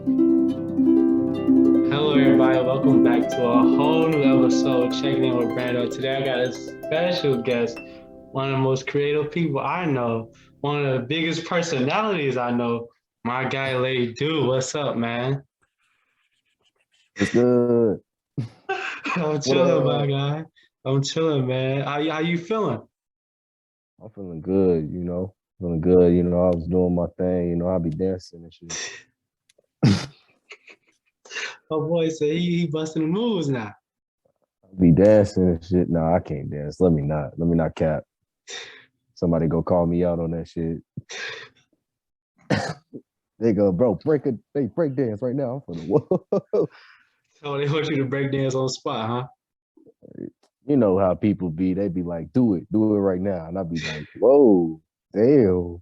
Hello, everybody. Welcome back to a whole new episode. Checking in with Brando. Today, I got a special guest, one of the most creative people I know, one of the biggest personalities I know. My guy, Lady Dude. What's up, man? What's good? I'm What chilling, my guy. I'm chilling, man. How you feeling? I'm feeling good, Feeling good, I was doing my thing, I be dancing and shit. My boy said he busting the moves now. I be dancing and shit. No, I can't dance. Let me not. Let me not cap. Somebody go call me out on that shit. They go, bro, break dance right now. I'm finna, whoa. So they want you to break dance on the spot, huh? You know how people be. They be like, do it right now. And I be like, whoa, damn.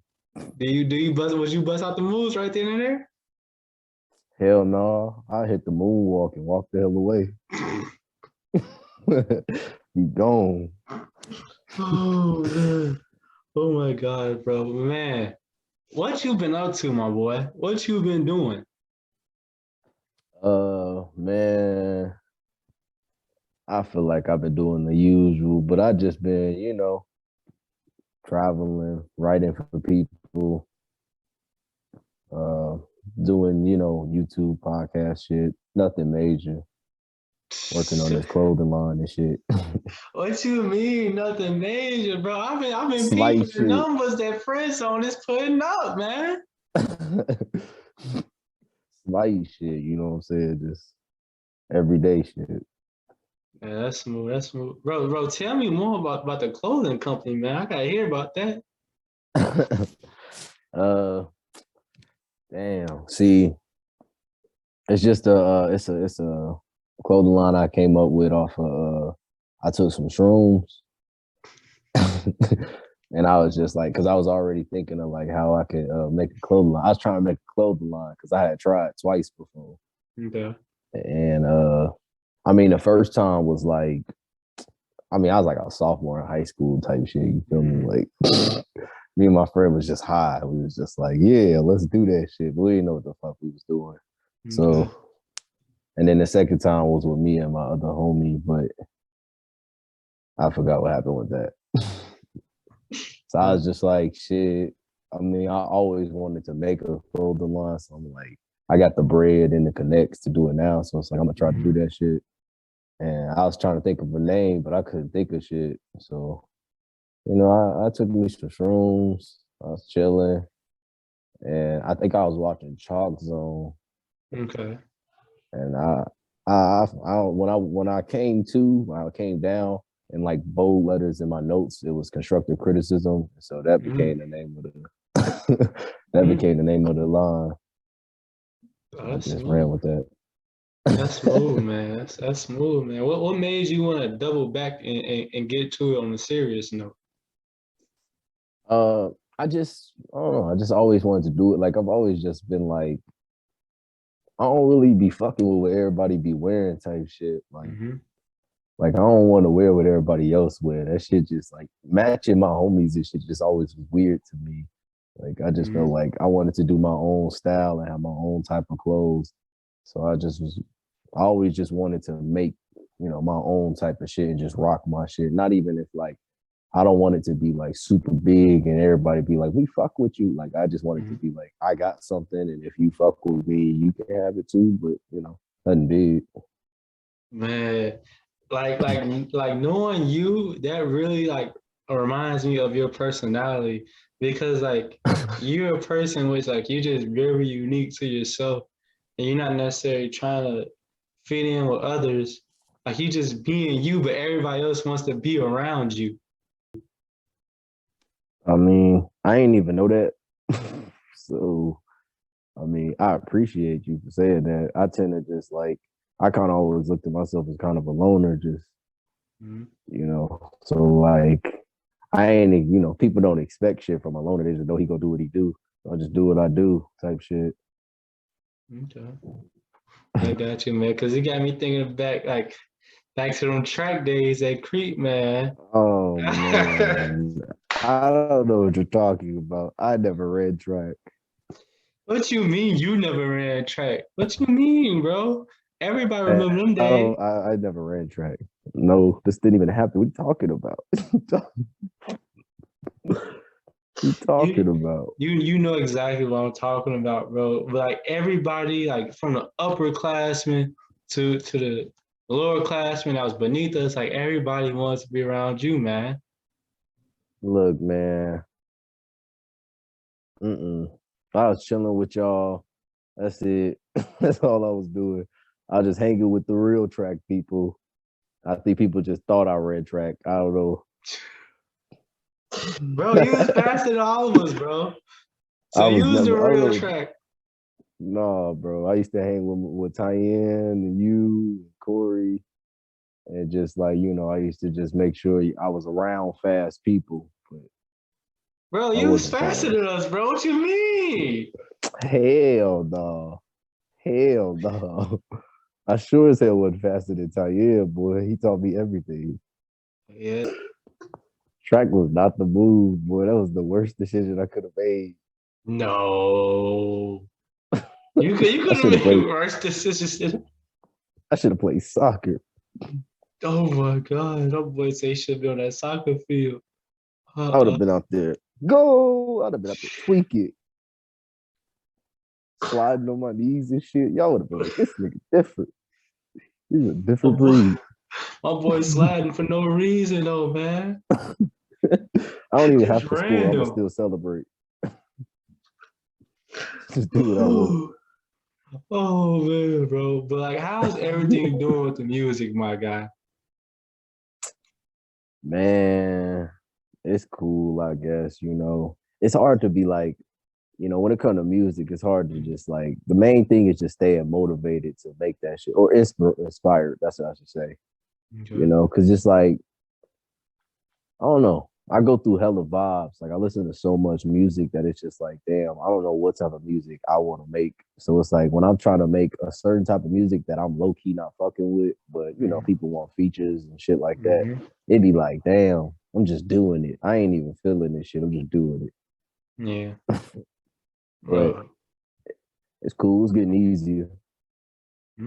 Do you bust? Was you bust out the moves right then and there? Hell no. I hit the moonwalk and walk the hell away. Be gone. Oh man. Oh my God, bro. Man, what you been up to, my boy? What you been doing? Man, I feel like I've been doing the usual, but I just been, traveling, writing for people, uh, doing, YouTube podcast shit. Nothing major. Working on this clothing line and shit. What you mean? Nothing major, bro. I've been Slight peeping the shit. numbers that Friend Zone is putting up, man. Slight shit, you know what I'm saying? Just everyday shit. Man, that's smooth. That's smooth. Bro, tell me more about the clothing company, man. I gotta hear about that. uh damn. See, it's a clothing line I came up with off of I took some shrooms and I was just like, because I was already thinking of like how I could make a clothing line. I was trying to make a clothing line because I had tried twice before. Okay. And I mean, the first time was like, I mean, I was like a sophomore in high school type shit. You feel me? Mm, Like, me and my friend was just high. We was just like, yeah, let's do that shit. But we didn't know what the fuck we was doing. okay. So, and then the second time was with me and my other homie, but I forgot what happened with that. So I Uh, was just like, shit. I mean, I always wanted to make a clothing line. So I'm like, I got the bread and the connects to do it now. So it's like, I'm gonna try to do mhm. that shit. And I was trying to think of a name, but I couldn't think of shit. So, I took me some shrooms. I was chilling. And I think I was watching Chalk Zone. Okay. And when I came down in like bold letters in my notes, it was constructive criticism. So that became Mm, the name of the that mm. became the name of the line. Oh, I that's just ran smooth. with that. That's smooth, man. That's smooth, man. What made you want to double back and get to it on a serious note? uh, I don't know. I just always wanted to do it. Like I've always just been like, I don't really be fucking with what everybody be wearing type shit. Hmm. Like I don't want to wear what everybody else wear. That shit just like matching my homies and shit just always was weird to me. Like I just felt Hmm. like I wanted to do my own style and have my own type of clothes. So I always just wanted to make, my own type of shit and just rock my shit. Not even if like I don't want it to be like super big and everybody be like, we fuck with you. Like I just want it to Hmm. be like, I got something and if you fuck with me, you can have it too. But nothing big. Man, like knowing you, that really like reminds me of your personality because like you're a person which like you're just very unique to yourself and you're not necessarily trying to fit in with others. Like you just being you, but everybody else wants to be around you. I mean, I ain't even know that. So, I mean, I appreciate you for saying that. I tend to just like, I kind of always looked at myself as kind of a loner, just, Mhm. So like, I ain't, people don't expect shit from a loner. They just know he gonna do what he do. So I just do what I do type shit. Okay. I got you, man. Cause it got me thinking back to them track days at Creep, man. Oh man, I don't know what you're talking about. I never read track. What you mean you never ran track? What you mean, bro? Everybody I remember them days. don't. I never ran track. No, this didn't even happen. What are you talking about? you talking You about? you know exactly what I'm talking about, bro. Like everybody, like from the upperclassmen to the lower classmen that was beneath us, like everybody wants to be around you, man. Look, man. Mm-mm. I was chilling with y'all. That's it. That's all I was doing. I was just hanging with the real track people. I think people just thought I ran track. I don't know. Bro, you was faster than all of us, bro. So I was use the never. I don't real know. track. No, bro. I used to hang with Tyann and you, and Corey, and just like I used to just make sure I was around fast people, but Bro, I you was wasn't faster fast. than us, bro. What you mean? Hell no. Hell no. I sure as hell wasn't faster than Tyann, boy. He taught me everything. Yeah. Track was not the move, boy. That was the worst decision I could have made. No. You I could have should have made played. worse decisions. I should have played soccer. Oh my god, that boy say he should be on that soccer field. I would have Uh-uh. been out there. Go! I'd have been out there tweaking, sliding on my knees and shit. Y'all would have been like, this nigga different. He's a My different boy, breed. my boy sliding for no reason though, man. I don't even Just have to score. I'm gonna random. still celebrate. Just do what I want. Oh man, bro. But like, how's everything doing with the music, my guy? Man, it's cool, I guess. It's hard to be like, when it comes to music, it's hard to just like the main thing is just staying motivated to make that shit or inspired. That's what I should say. Okay. Because just like I don't know, I go through hella vibes. Like I listen to so much music that it's just like, damn, I don't know what type of music I want to make. So it's like when I'm trying to make a certain type of music that I'm low key not fucking with, but people want features and shit like that. Mm-hmm. It'd be like, damn, I'm just doing it. I ain't even feeling this shit. I'm just doing Yeah, it. But bro. it's cool. It's getting easier.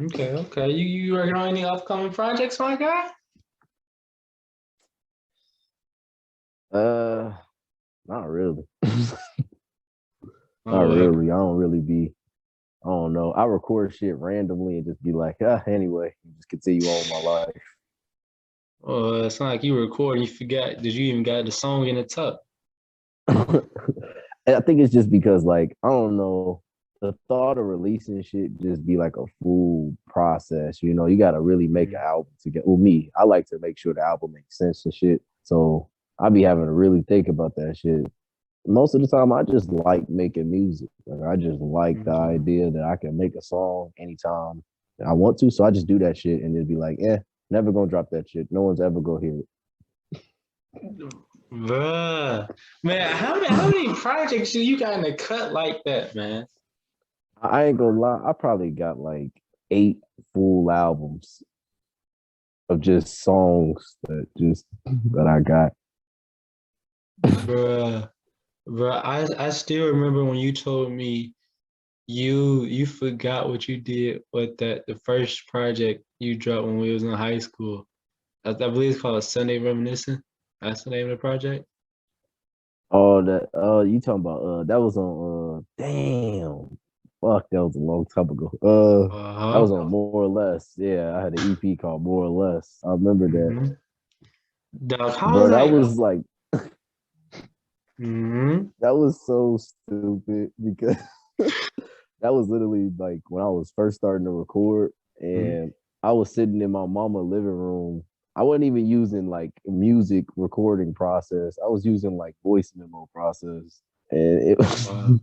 Okay, okay. You working on any upcoming projects, my guy? Uh, not really. Not Oh, really. I don't really be. I don't know. I record shit randomly and just be like, anyway, just continue on my life. it's not like you were recording. You forgot. Did you even got the song in the tuck? And I think it's just because, like, I don't know, the thought of releasing shit just be like a full process. You got to really make an Mm, album to get. Well, me, I like to make sure the album makes sense and shit. So I be having to really think about that shit. Most of the time, I just like making music. Like, I just like the okay. idea that I can make a song anytime I want to. So I just do that shit and then be like, never gonna drop that shit. No one's ever gonna hear Bruh. Man, how it. many projects do you got in the cut like that, man? I ain't gonna lie, I probably got like 8 full albums of just songs that I got. Bruh. Bruh, I still remember when you told me you forgot what you did with that the first project you dropped when we was in high school. I believe it's called Sunday Reminiscing. That's the name of the project. Oh, that you talking about that was on damn. Fuck, that was a long time ago. That was Uh-huh. on More or Less. Yeah, I had an EP called More or Less. I remember that. Mm-hmm. Dog, how Bro, that like was like mm-hmm. that was so stupid because that was literally like when I was first starting to record and I was sitting in my mama living room. I wasn't even using like music recording process. I was using like voice memo process. And it was Wow.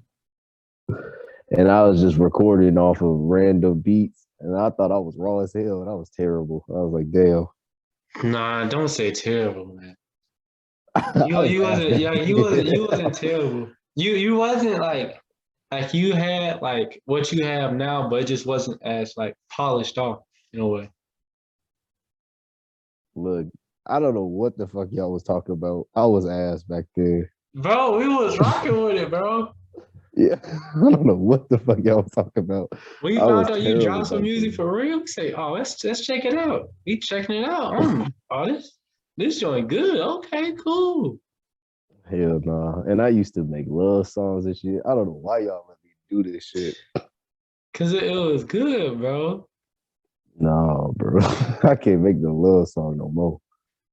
and I was just recording off of random beats. And I thought I was raw as hell and I was terrible. I was like, damn. Nah, don't say terrible, man. I was You ass wasn't back yeah, then. you wasn't terrible. You wasn't like you had like what you have now, but it just wasn't as like polished off in a way. Look, I don't know what the fuck y'all was talking about. I was ass back there. Bro, we was rocking with it, bro. Yeah, I don't know what the fuck y'all was talking about. We I was found out you terrible dropped some back music then. for real. We say, oh, let's check it out. We checking it out. Oh, this joint good. Okay, cool. Hell nah. And I used to make love songs and shit. I don't know why y'all let me do this shit. Cause it was good, bro. No, bro. I can't make the love song no more.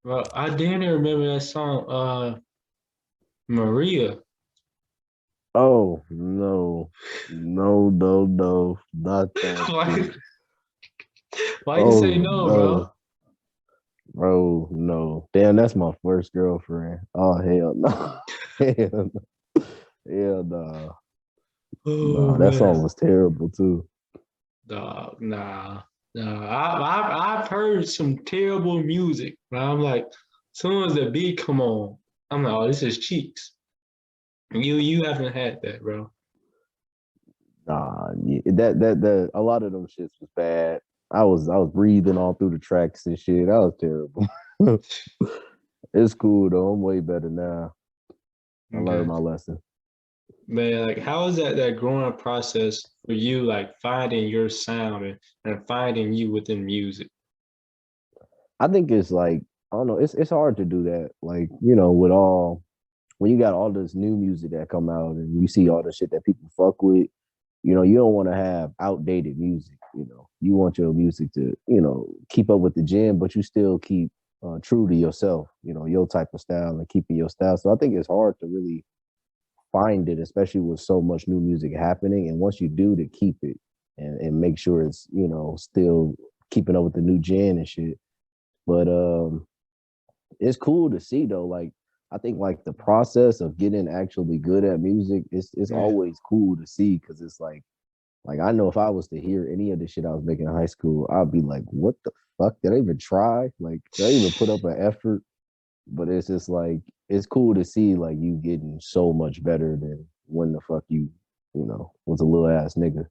Bro, I didn't remember that song, Maria. Oh no. No, no, no. Not that why, shit. why you say Oh no, bro? no. Bro, no. Damn, that's my first girlfriend. Oh hell no. Hell no. Hell no. Oh Nah, that man, song was terrible too. dog, nah, nah. I've heard some terrible music, but I'm like, as soon as the beat come on, I'm like, oh, this is cheeks. You haven't had that, bro. Nah, yeah, that a lot of them shits was bad. I was breathing all through the tracks and shit. That was terrible. It's cool though. I'm way better now. I learned Okay. my lesson. Man, like how is that growing process for you, like finding your sound and finding you within music? I think it's like I don't know. It's hard to do that. Like with all when you got all this new music that come out and you see all the shit that people fuck with. You don't want to have outdated music. You want your music to keep up with the gym, but you still keep true to yourself. Your type of style and keeping your style. So I think it's hard to really find it, especially with so much new music happening. And once you do, to keep it and make sure it's still keeping up with the new gen and shit. But it's cool to see though. Like I think like the process of getting actually good at music is Yeah. always cool to see because it's like I know if I was to hear any of the shit I was making in high school, I'd be like, what the fuck? Did I even try? Like, did I even put up an effort? But it's just like it's cool to see like you getting so much better than when the fuck was a little ass nigga.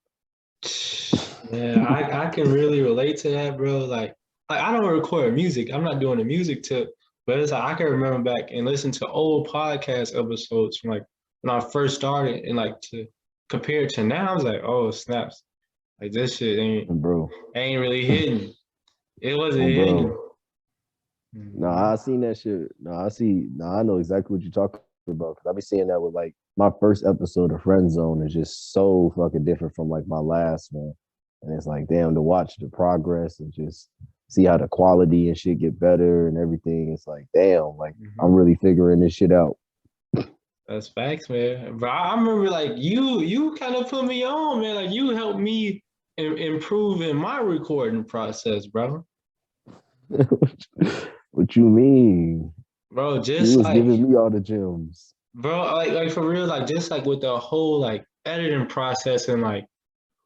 Yeah, I can really relate to that, bro. Like I don't record music. I'm not doing the music tip, but it's like I can remember back and listen to old podcast episodes from like when I first started and like to compare it to now, I was like, oh snaps. Like this shit Bro, ain't really hitting. It wasn't hitting. bro. No, Mhm. I seen that shit. No, I see. No, I know exactly what you're talking about. Cause I be seeing that with like my first episode of Friend Zone is just so fucking different from like my last one, and it's like damn to watch the progress and just see how the quality and shit get better and everything. It's like damn, like I'm Mhm. really figuring this shit out. That's facts, man. But I remember like you kind of put me on, man. Like you helped me improve in my recording process, bro. What you mean? Bro, You just was like giving me all the gems. bro, like for real, like just like with the whole like editing process and like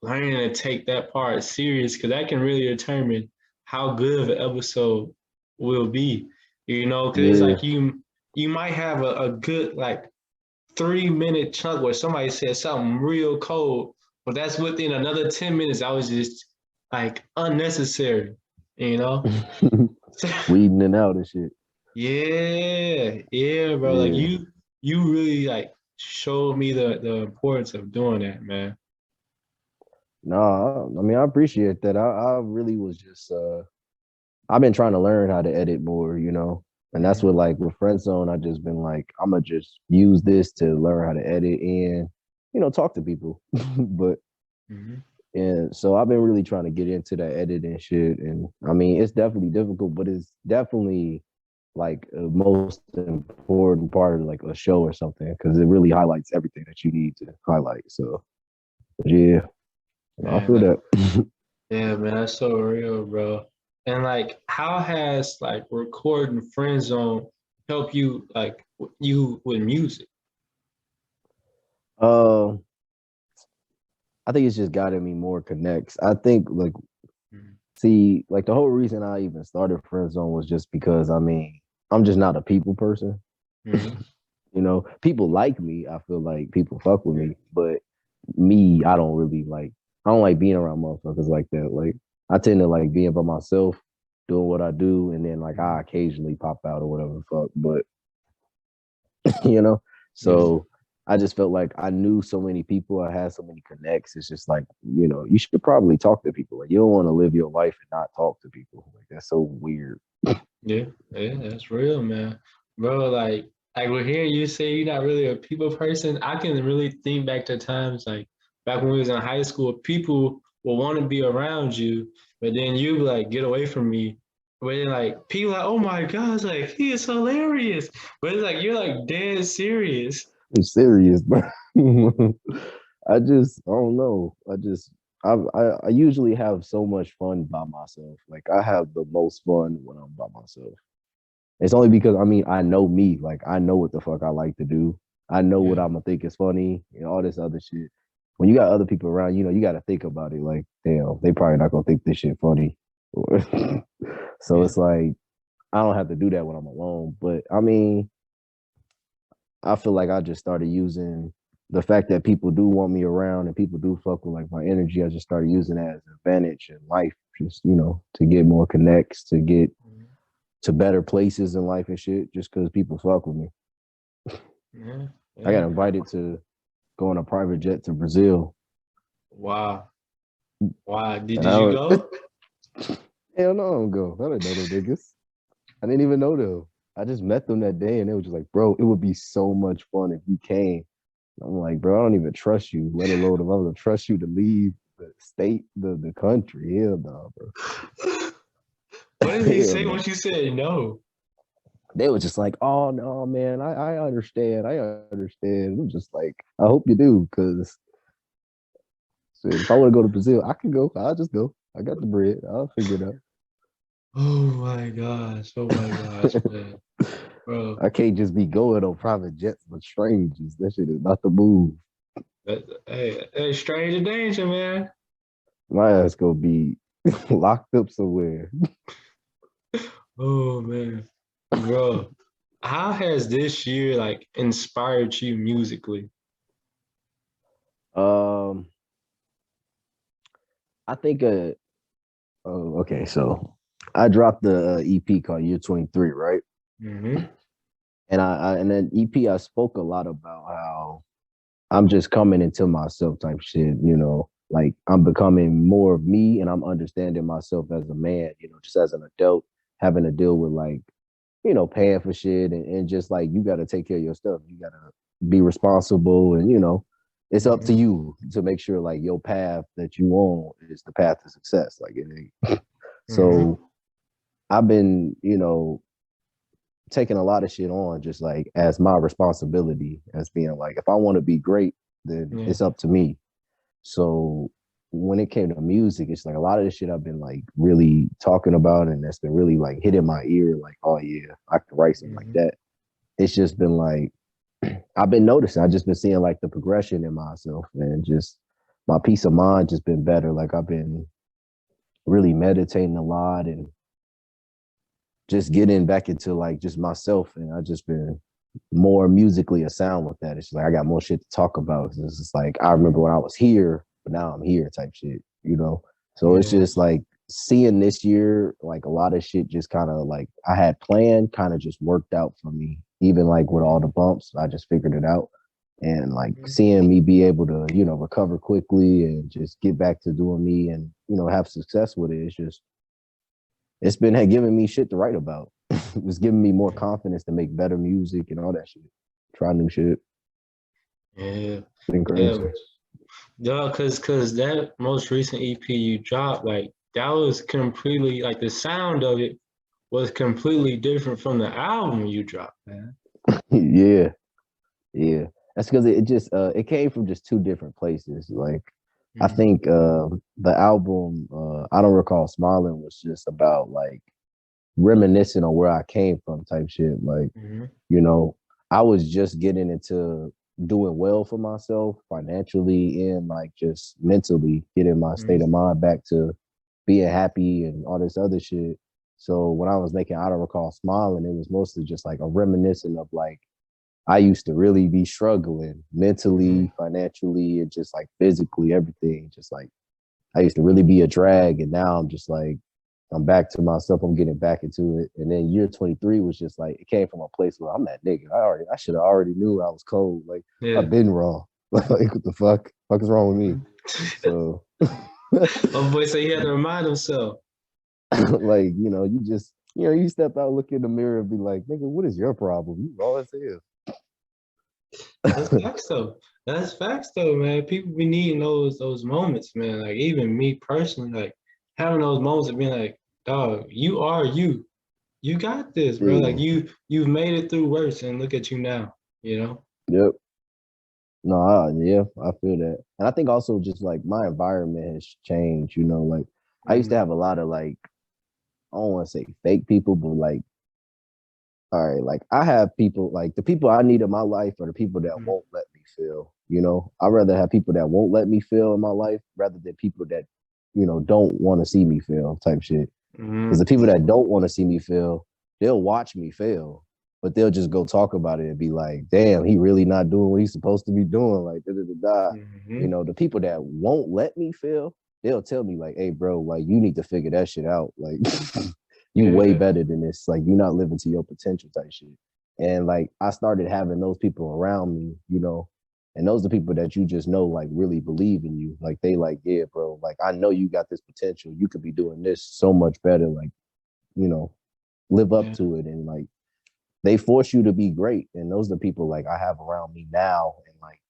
learning to take that part serious, because that can really determine how good of an episode will be. Because it's Yeah. like you might have a good like 3 minute chunk where somebody said something real cold, but that's within another 10 minutes. I was just like unnecessary, you know? Weeding and out and shit. Yeah, yeah, bro. Like Yeah. you really like showed me the importance of doing that, man. No, I mean I appreciate that. I really was just I've been trying to learn how to edit more. And that's Mhm, what like with Friend Zone, I just been like, I'm gonna just use this to learn how to edit and talk to people. But mhm. and so I've been really trying to get into that editing shit. And I mean it's definitely difficult, but it's definitely like a most important part of like a show or something because it really highlights everything that you need to highlight. So yeah, I Man, feel that. yeah, man, that's so real, bro. And like, how has like recording Friend Zone help you like you with music? uh, I think it's just gotten me more connects. I think like Mhm, see like the whole reason I even started Friend Zone was just because I mean I'm just not a people person. mhm, People like me. I feel like people fuck with me, but me, I don't really like. I don't like being around motherfuckers like that. Like I tend to like being by myself, doing what I do, and then like I mhm. occasionally pop out or whatever the fuck. But you know, Yeah. so I just felt like I knew so many people. I had so many connects. It's just like, you should probably talk to people. Like you don't want to live your life and not talk to people. Like that's so weird. Yeah, yeah, that's real, man. Bro, like we're hearing you say you're not really a people person. I can really think back to times like back when we was in high school, people will want to be around you, but then you be like, get away from me. But then like people like, oh my gosh, like he is hilarious. But it's like you're like dead serious. I'm serious, bro. I don't know. I usually have so much fun by myself. Like I have the most fun when I'm by myself. It's only because I know me. Like I know what the fuck I like to do. I know what Yeah. I'm gonna think is funny and all this other shit. When you got other people around, you got to think about it. Like, damn, they probably not gonna think this shit funny. So Yeah. it's like I don't have to do that when I'm alone. But I feel like I just started using the fact that people do want me around and people do fuck with like my energy. I just started using that as an advantage in life, just to get more connects, to get to better places in life and shit, just because people fuck with me. Yeah. I got Yeah. invited to go on a private jet to Brazil, Wow. Wow. Did, and I did you don't. go? Hell no, I don't go. I didn't know them niggas. I didn't even know them. I just met them that day, and they were just like, "Bro, it would be so much fun if you came." I'm like, "Bro, I don't even trust you. Let alone if I'm gonna trust you to leave the state, the country. Hell no, bro. What did he Hell say no." once you said no? They were just like, "Oh no, man, I understand. I understand." I'm just like, "I hope you do, because if I want to go to Brazil, I can go. I'll just go. I got the bread. I'll figure it out." Oh my gosh. Oh my gosh, man. Bro. I can't just be going on private jets with strangers. That shit is not the move. Hey, stranger danger, man. My ass gonna be locked up somewhere. Oh man. Bro. How has this year like inspired you musically? Um, I think. Oh, okay. So I dropped the EP called Year 23, right? Mm-hmm. And and then EP, I spoke a lot about how I'm just coming into myself type shit. Like I'm becoming more of me, and I'm understanding myself as a man. Just as an adult, having to deal with like paying for shit and just like you got to take care of your stuff. You got to be responsible, and it's up to Mm-hmm. you to make sure like your path that you on is the path to success. Like it ain't. Mm-hmm. So I've been, taking a lot of shit on just like as my responsibility, as being like, if I want to be great, then Yeah. it's up to me. So when it came to music, it's like a lot of the shit I've been like really talking about and that's been really like hitting my ear, like, oh yeah, I can write something like Mm-hmm. that. It's just been like I've been noticing, I've just been seeing like the progression in myself and just my peace of mind just been better. Like I've been really meditating a lot and just getting back into like just myself, and I just been more musically a sound with that. It's just like I got more shit to talk about. It's just like I remember when I was here, but now I'm here type shit. So it's Yeah. just like seeing this year, like a lot of shit just kind of like I had planned, kind of just worked out for me. Even like with all the bumps, I just figured it out. And like Mm-hmm. seeing me be able to, recover quickly and just get back to doing me and, have success with it. It's been giving me shit to write about. It's giving me more Yeah. confidence to make better music and all that shit. Try new shit. Yeah. It's been Yeah. crazy. Yeah, cause that most recent EP you dropped, like that was completely like the sound of it was completely different from the album you dropped, man. Yeah, yeah. That's because it just it came from just two different places. Like I Mm-hmm. think the album I don't recall smiling was just about like reminiscing on where I came from type shit. Like, Mm-hmm. you know, I was just getting into doing well for myself financially and like just mentally getting my state of mind back to being happy and all this other shit. So when I was making I don't recall smiling, it was mostly just like a reminiscent of like I used to really be struggling Mm-hmm. mentally, financially, and just like physically, everything. Just like I used to really be a drag, and now I'm just like I'm back to myself. I'm getting back into it. And then year 23 was just like it came from a place where I'm that nigga. I should have already knew I was cold. Like Yeah. I've been wrong. Like what the fuck is wrong with me? So My boy said he had to remind himself. like, you just, you step out, look in the mirror and be like, nigga, what is your problem? You raw as That's hell. facts though. That's facts though, man. People be needing those moments, man. Like even me personally, like having those moments of being like, dog, you are you. You got this, bro. Like Yeah. you've made it through worse and look at you now, you know? Yep. No, yeah, I feel that. And I think also just like my environment has changed, like I used to Mm-hmm. have a lot of like, I don't want to say fake people, but like, all right, like I have people like the people I need in my life are the people that won't let me feel, I'd rather have people that won't let me feel in my life rather than people that, don't want to see me fail type shit. Because the Mm-hmm. people that don't want to see me fail, they'll watch me fail, but they'll just go talk about it and be like, damn, he really not doing what he's supposed to be doing. Like, da da da da. Mm-hmm. The people that won't let me fail, they'll tell me, like, hey, bro, like, you need to figure that shit out. Like, you way Yeah. better than this. Like, you're not living to your potential type shit. And like, I started having those people around me, and those are people that you just know, like, really believe in you. Like, they like, yeah, bro, like, I know you got this potential. You could be doing this so much better. Like, you know, live up Yeah. to it. And like, they force you to be great. And those are the people like I have around me now. And like,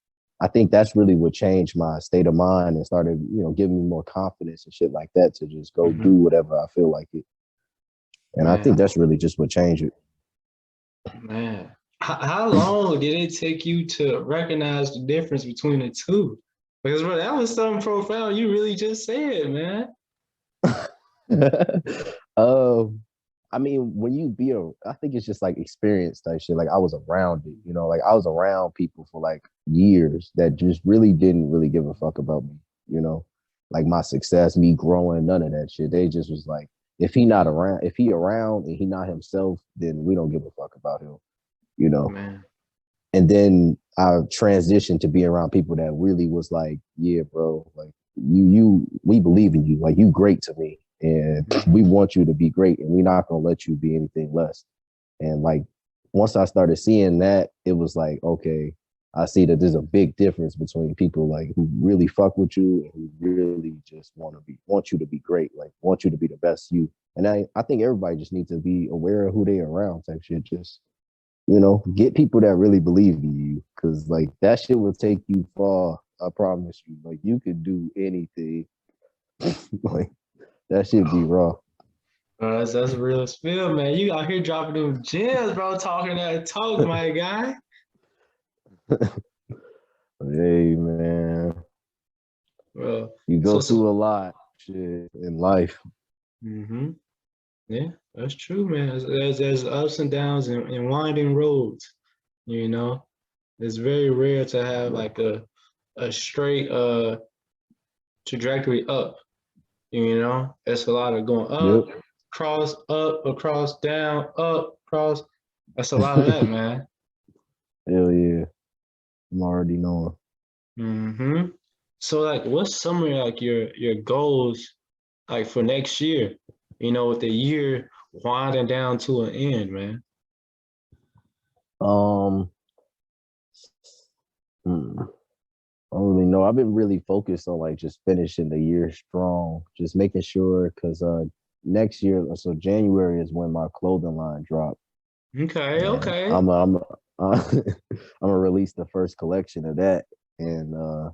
I think that's really what changed my state of mind and started, giving me more confidence and shit like that to just go do Mm-hmm. whatever I feel like it. And I think Man, that's really just what changed it. man. How long did it take you to recognize the difference between the two? Because bro, that was something profound you really just said, man. um, I mean, when you be I think it's just like experience type shit. Like I was around it, like I was around people for like years that just really didn't really give a fuck about me, like my success, me growing, none of that shit. They just was like, if he around and he not himself, then we don't give a fuck about him, you know. Man. And then I transitioned to be around people that really was like, yeah, bro, like we believe in you, like you great to me, and we want you to be great, and we're not gonna let you be anything less. And like once I started seeing that, it was like, okay, I see that there's a big difference between people like who really fuck with you and who really just want you to be great, like want you to be the best you. And I think everybody just needs to be aware of who they around type shit. Just get people that really believe in you, because like that shit will take you far. I promise you. Like you could do anything. Like that should be raw. That's a real spill, man. You out here dropping them gems, bro, talking that talk, my guy. Hey man, Well, you so go so through a lot shit in life. mm-hmm. Yeah, that's true, man. There's ups and downs and winding roads, you know. It's very rare to have like a straight trajectory up, you know. It's a lot of going Yep. up, across, down, up, cross. That's a lot of that, man. Hell yeah. I'm already knowing. Mm-hmm. So like what's some of like your goals like for next year, you know, with the year winding down to an end, man. Um hmm, I don't really know. I've been really focused on like just finishing the year strong, just making sure because next year, so January is when my clothing line drops. Okay, And okay. I'm gonna release the first collection of that, and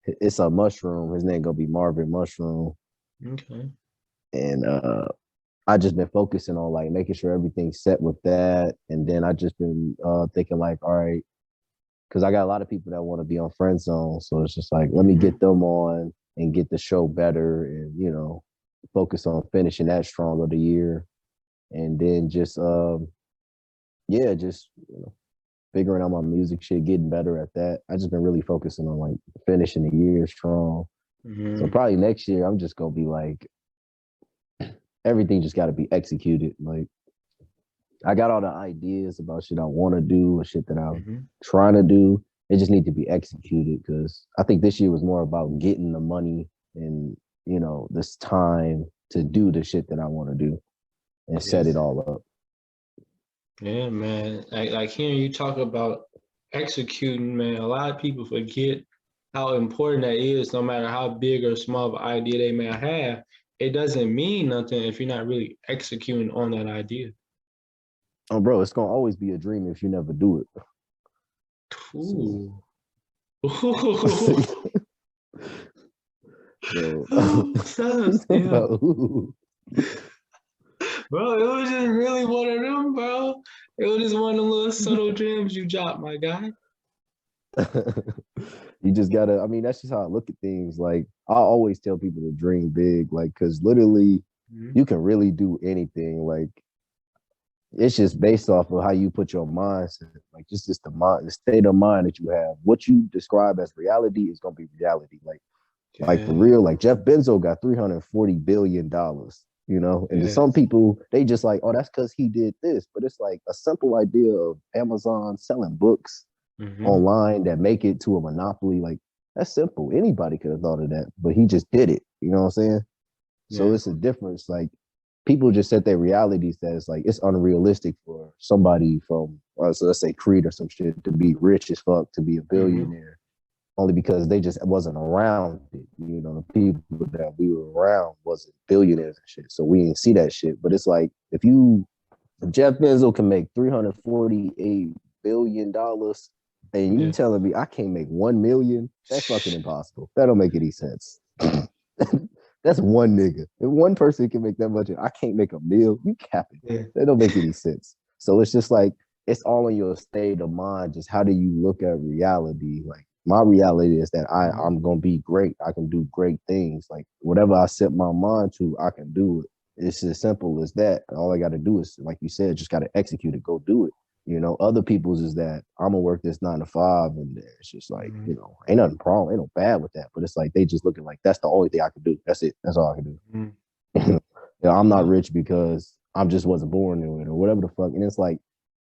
it's a mushroom. His name gonna be Marvin Mushroom, Okay. and I just been focusing on like making sure everything's set with that, and then I just been thinking like, all right, because I got a lot of people that want to be on Friend Zone, so it's just like let me Mm-hmm. get them on and get the show better, and focus on finishing that strong of the year, and then just yeah, just figuring out my music shit, getting better at that. I just been really focusing on like finishing the year strong. So Mm-hmm. probably next year I'm just gonna be like everything just gotta be executed. Like I got all the ideas about shit I wanna do or shit that I'm Mm-hmm. trying to do. It just need to be executed because I think this year was more about getting the money and this time to do the shit that I want to do and set it Yes. all up. Yeah, man. Like hearing you talk about executing, man, a lot of people forget how important that is, no matter how big or small of an idea they may have. It doesn't mean nothing if you're not really executing on that idea. Oh, bro, it's gonna always be a dream if you never do it. So, Ooh. Ooh. so Oh, sus, yeah. about, Bro, it was just really one of them, bro. It was just one of the little subtle gems you dropped, my guy. you just gotta. I mean, that's just how I look at things. Like I always tell people to dream big, like because literally, Mm-hmm. you can really do anything. Like it's just based off of how you put your mindset, like just the state of mind that you have. What you describe as reality is gonna be reality. Like for Yeah, real, like Jeff Bezos got $340 billion. You know, and to some yes. people, they just like, oh, that's because he did this. But it's like a simple idea of Amazon selling books Mm-hmm. online that make it to a monopoly. Like that's simple. Anybody could have thought of that, but he just did it. You know what I'm saying? So Yeah. it's a difference. Like people just set their realities that it's like it's unrealistic for somebody from so let's say Creed or some shit to be rich as fuck to be a Mm-hmm. billionaire only because they just wasn't around it. You know, the people that we were around wasn't billionaires and shit. So we didn't see that shit. But it's like if Jeff Bezos can make $348 billion and you Yeah. telling me I can't make 1 million, that's fucking impossible. That don't make any sense. That's one nigga. If one person can make that much, I can't make a meal. You capping. Yeah. That don't make any sense. So it's just like it's all in your state of mind. Just how do you look at reality? Like my reality is that Mm-hmm. I'm gonna be great. I can do great things. Like whatever I set my mind to, I can do it. It's as simple as that. All I got to do is, like you said, just got to execute it. Go do it. You know, other people's is that I'm gonna work this 9 to 5, and it's just like, Mm-hmm. you know, ain't nothing wrong, ain't no bad with that. But it's like they just looking like that's the only thing I can do. That's it. That's all I can Mm-hmm. do. I'm not Yeah. rich because I'm just wasn't born to it or whatever the fuck. And it's like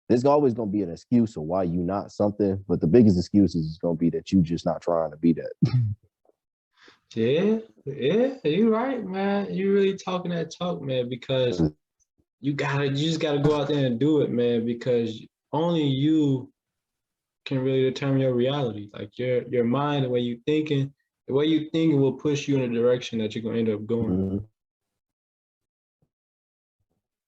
there's always gonna be an excuse of why you not something, but the biggest excuse is gonna be that you just not trying to be that. Yeah. Yeah. You're right, man. You really talking that talk, man, because you just gotta go out there and do it, man, because only you can really determine your reality. Like your mind, the way you think will push you in a direction that you're gonna end up going. Mhm.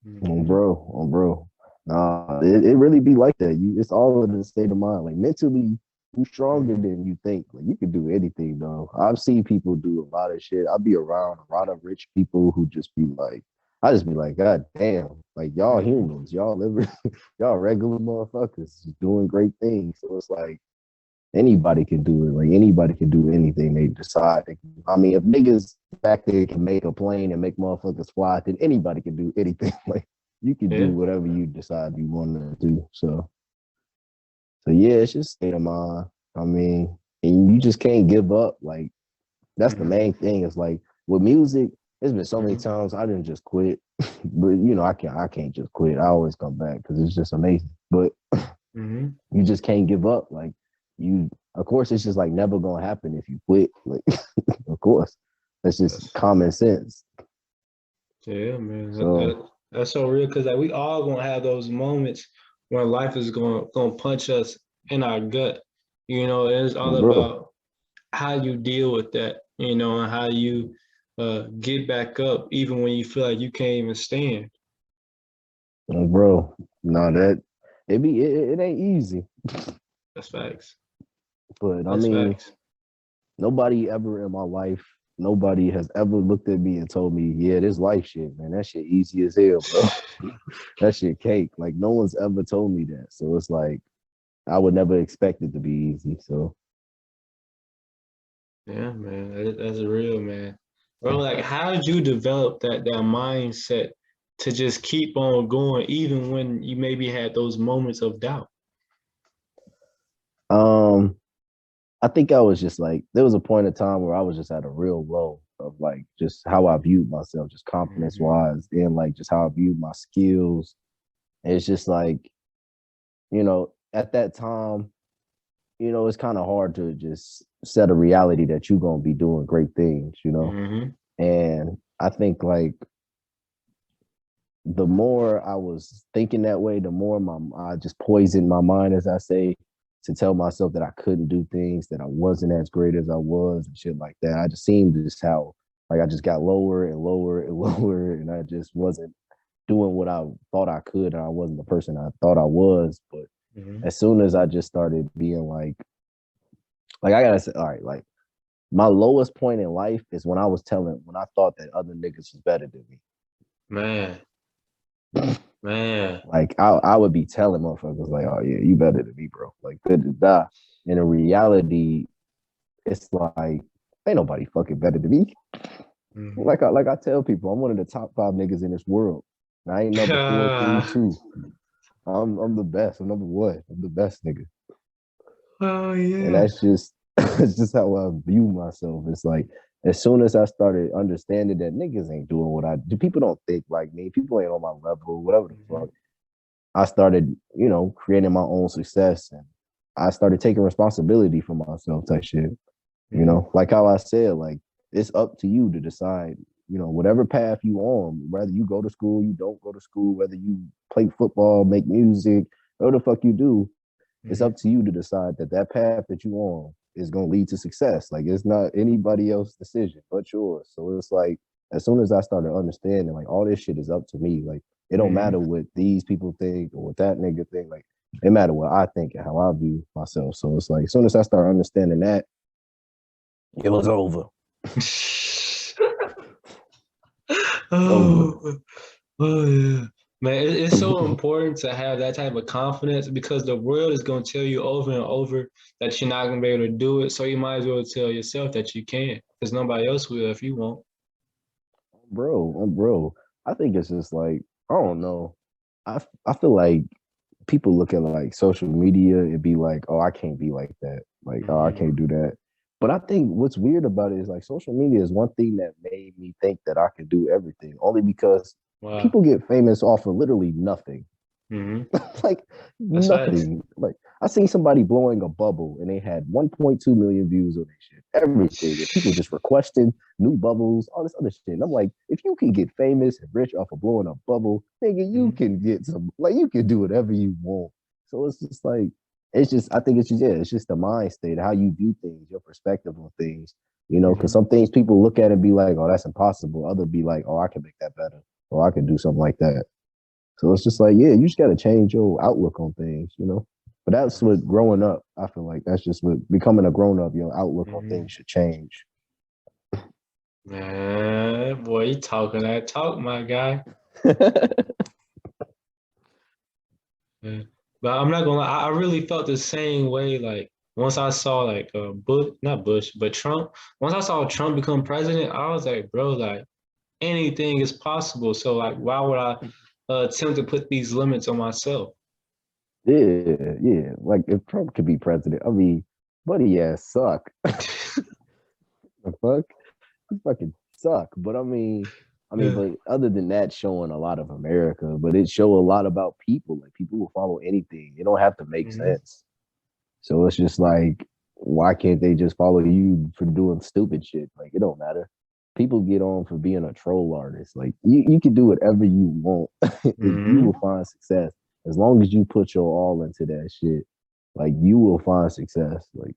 Mm-hmm. Bro. Nah, it really be like that. It's all in the state of mind. Like mentally, you stronger Mm-hmm. than you think. Like you can do anything, though. I've seen people do a lot of shit. I'll be around a lot of rich people who just be like, I just be like, God damn, like y'all Mm-hmm. humans, y'all live, y'all regular motherfuckers doing great things. So it's like anybody can do it. Like anybody can do anything they decide. I mean, if niggas back there can make a plane and make motherfuckers fly, then anybody can do anything. Like you can do Yeah. whatever you decide you want to do. So yeah, it's just state of mind. I mean, and you just can't give up. Like that's the Mm-hmm. main thing. It's like with music, there's been so many Mm-hmm. times I didn't just quit. But you know, I can't just quit. I always come back because it's just amazing. But Mm-hmm. you just can't give up. Like you, of course, it's just like never gonna happen if you quit. Like, of course, that's just That's common sense. yeah, man. So, That's so real because like we all gonna have those moments when life is gonna punch us in our gut. You know, and it's all bro, about how you deal with that. You know, and how you get back up even when you feel like you can't even stand. bro, no, that it ain't easy. That's facts. But I That's mean, facts. nobody ever in my life, nobody has ever looked at me and told me, yeah, this life shit, man, that shit easy as hell, bro. That shit cake. Like no one's ever told me that. So it's like I would never expect it to be easy. So Yeah, man. That's real, man. Bro, like how did you develop that mindset to just keep on going even when you maybe had those moments of doubt? um I think I was just like there was a point in time where I was just at a real low of like just how I viewed myself, just confidence Mm-hmm. wise, and like just how I viewed my skills. And it's just like, at that time, it's kind of hard to just set a reality that you're gonna be doing great things. Mm-hmm. And I think like the more I was thinking that way, the more I just poisoned my mind, as I say, to tell myself that I couldn't do things, that I wasn't as great as I was, and shit like that. I just seemed just how like I just got lower and lower and lower, and I just wasn't doing what I thought I could, and I wasn't the person I thought I was. But as soon as I just started being like I gotta say, all right, like my lowest point in life is when I thought that other niggas was better than me. Man, man. Like I would be telling motherfuckers like, oh yeah, you better than me, bro. Like good to die. And in reality, it's like ain't nobody fucking better than me. Mm-hmm. Like I tell people, I'm one of the top 5 niggas in this world. And I ain't number 4, 3, 2. I'm the best. I'm number 1. I'm the best nigga. Oh And yeah. that's just it's just how I view myself. It's like as soon as I started understanding that niggas ain't doing what I do, people don't think like me. People ain't on my level, whatever the fuck. I started, creating my own success, and I started taking responsibility for myself type shit. Like how I said, like it's up to you to decide, whatever path you on, whether you go to school, you don't go to school, whether you play football, make music, whatever the fuck you do, it's up to you to decide that path that you on is going to lead to success. Like it's not anybody else's decision but yours. So it's like as soon as I started understanding, like all this shit is up to me. Like it don't matter what these people think or what that nigga think. Like it matter what I think and how I view myself. So it's like as soon as I start understanding that, it was over. Over. Oh, oh yeah. Man, it's so important to have that type of confidence because the world is going to tell you over and over that you're not going to be able to do it. So you might as well tell yourself that you can because nobody else will if you won't. Bro. I think it's just like, I don't know. I feel like people look at like social media and be like, oh, I can't be like that. Like, oh, I can't do that. But I think what's weird about it is like social media is one thing that made me think that I could do everything, only because Wow. people get famous off of literally nothing. Mm-hmm. Like That's facts. nothing. Like I seen somebody blowing a bubble and they had 1.2 million views on their shit. Everything. And people just requesting new bubbles, all this other shit. And I'm like, if you can get famous and rich off of blowing a bubble, nigga, you can get some like you can do whatever you want. So it's just like I think it's just the mind state, how you view things, your perspective on things, because some things people look at and be like, oh, that's impossible. Others be like, oh, I can make that better. Or I can do something like that. So it's just like, yeah, you just got to change your outlook on things. But that's what growing up, I feel like that's just what becoming a grown up, your outlook on things should change. Man, boy, you talking that talk, my guy. Yeah. But I'm not gonna lie, I really felt the same way. Like once I saw like Bush, not Bush, but Trump. Once I saw Trump become president, I was like, bro, like anything is possible. So like, why would I attempt to put these limits on myself? Yeah. Like if Trump could be president, I mean, buddy ass suck. The fuck? He fucking suck. But Yeah. but other than that, showing a lot of America, but it show a lot about people. Like people will follow anything. It don't have to make sense. So it's just like, why can't they just follow you for doing stupid shit? Like it don't matter. People get on for being a troll artist. Like you can do whatever you want. You will find success as long as you put your all into that shit. Like you will find success. Like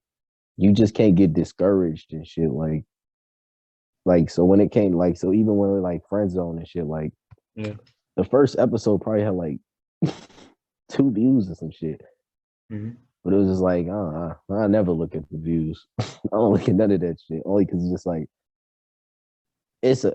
you just can't get discouraged and shit. Like so when it came like so even when like friend zone and shit, like Yeah. the first episode probably had like 2 views or some shit. But it was just like, I never look at the views. I don't look at none of that shit. Only because it's just like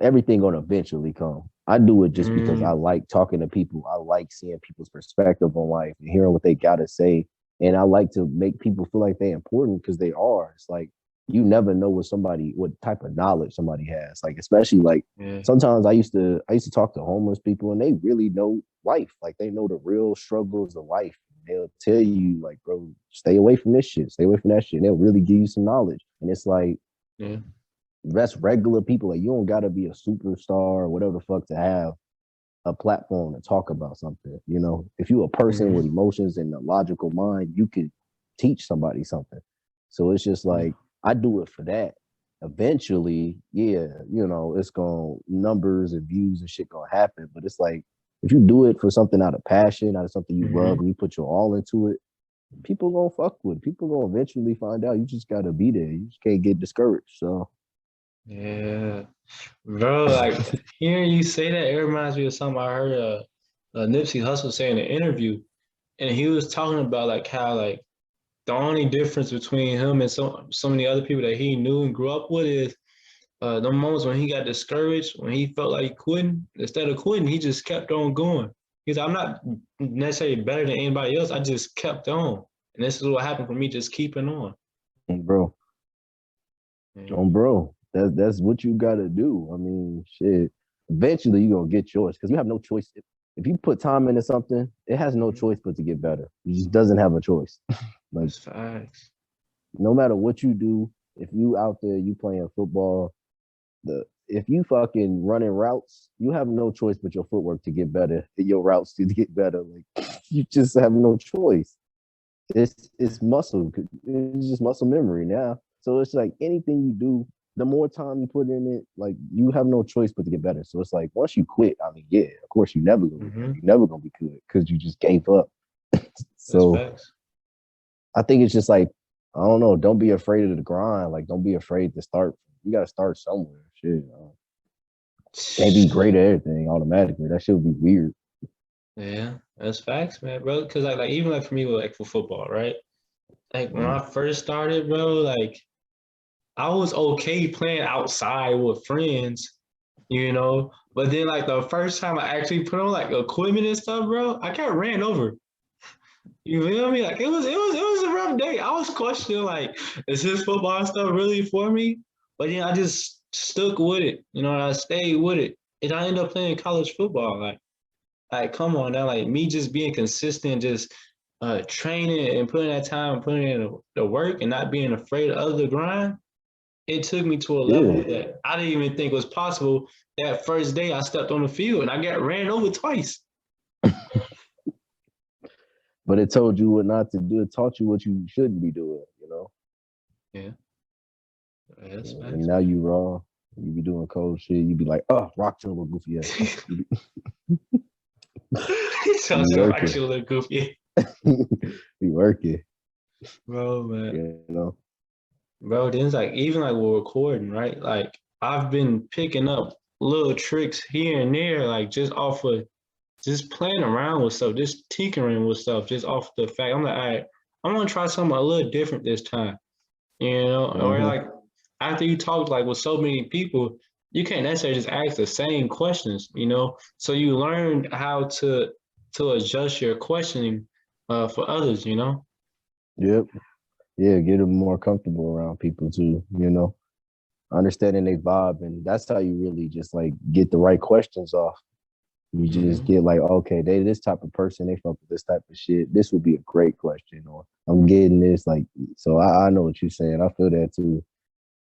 everything gonna eventually come. I do it just because I like talking to people. I like seeing people's perspective on life and hearing what they gotta say. And I like to make people feel like they're important because they are. It's like you never know what type of knowledge somebody has. Like especially like sometimes I used to talk to homeless people and they really know life. Like they know the real struggles of life. They'll tell you like, bro, stay away from this shit, stay away from that shit. And they'll really give you some knowledge. And it's like that's regular people. Like you don't gotta be a superstar or whatever the fuck to have a platform to talk about something. If you're a person with emotions and a logical mind, you could teach somebody something. So it's just like I do it for that. eventually, yeah, it's gonna numbers and views and shit gonna happen. But it's like if you do it for something out of passion, out of something you love, and you put your all into it, people gonna fuck with it. People gonna eventually find out. You just gotta be there. You just can't get discouraged. So Yeah, bro. Like hearing you say that, it reminds me of something I heard Nipsey Hussle say in an interview, and he was talking about like how like the only difference between him and so many other people that he knew and grew up with is the moments when he got discouraged, when he felt like he couldn't. Instead of quitting, he just kept on going. He's like, I'm not necessarily better than anybody else. I just kept on, and this is what happened for me, just keeping on. bro, Yeah. bro, that's what you gotta do. I mean, shit. Eventually, you gonna get yours because you have no choice. If you put time into something, it has no choice but to get better. It just doesn't have a choice. Like That's facts. no matter what you do, if you out there, you playing football, if you fucking running routes, you have no choice but your footwork to get better, your routes to get better. Like you just have no choice. It's muscle. It's just muscle memory now. So it's like anything you do, the more time you put in it, like you have no choice but to get better. So it's like once you quit, I mean, yeah, of course you never gonna be better. You never gonna be good because you just gave up. That's So facts. I think it's just like I don't know. Don't be afraid of the grind. Like don't be afraid to start. You gotta start somewhere. Shit, can't be great at everything automatically. That shit would be weird. Yeah, that's facts, man, bro. Because like even like for me, like for football, right? Like when I first started, bro, like I was okay playing outside with friends, you know. But then like the first time I actually put on like equipment and stuff, bro, I got ran over. You feel me? Like it was a rough day. I was questioning like, is this football stuff really for me? But then I just stuck with it, you know, and I stayed with it. And I ended up playing college football. Like come on now, like me just being consistent, just training and putting that time, putting in the work and not being afraid of the grind, it took me to a level Yeah. that I didn't even think was possible. That first day I stepped on the field and I got ran over twice. But it told you what not to do. It taught you what you shouldn't be doing, Yeah, that's And facts, now man. you raw. You be doing cold shit. You be like, oh, rock jumbo goofy ass. He You sounds be so working. actually look goofy. Be working, Bro, man. you know. Bro, then it's like even like we're recording, right? Like I've been picking up little tricks here and there, like just off of just playing around with stuff, just tinkering with stuff, just off the fact I'm like, all right, I'm gonna try something a little different this time. You know, or Mm-hmm. like after you talk like with so many people, you can't necessarily just ask the same questions, you know. So you learn how to adjust your questioning for others, you know. Yep. Yeah, get them more comfortable around people too, understanding they vibe. And that's how you really just like get the right questions off. You just Mm-hmm. get like, okay, they this type of person, they fuck with this type of shit. This would be a great question, or I'm getting this like. So I know what you're saying. I feel that too.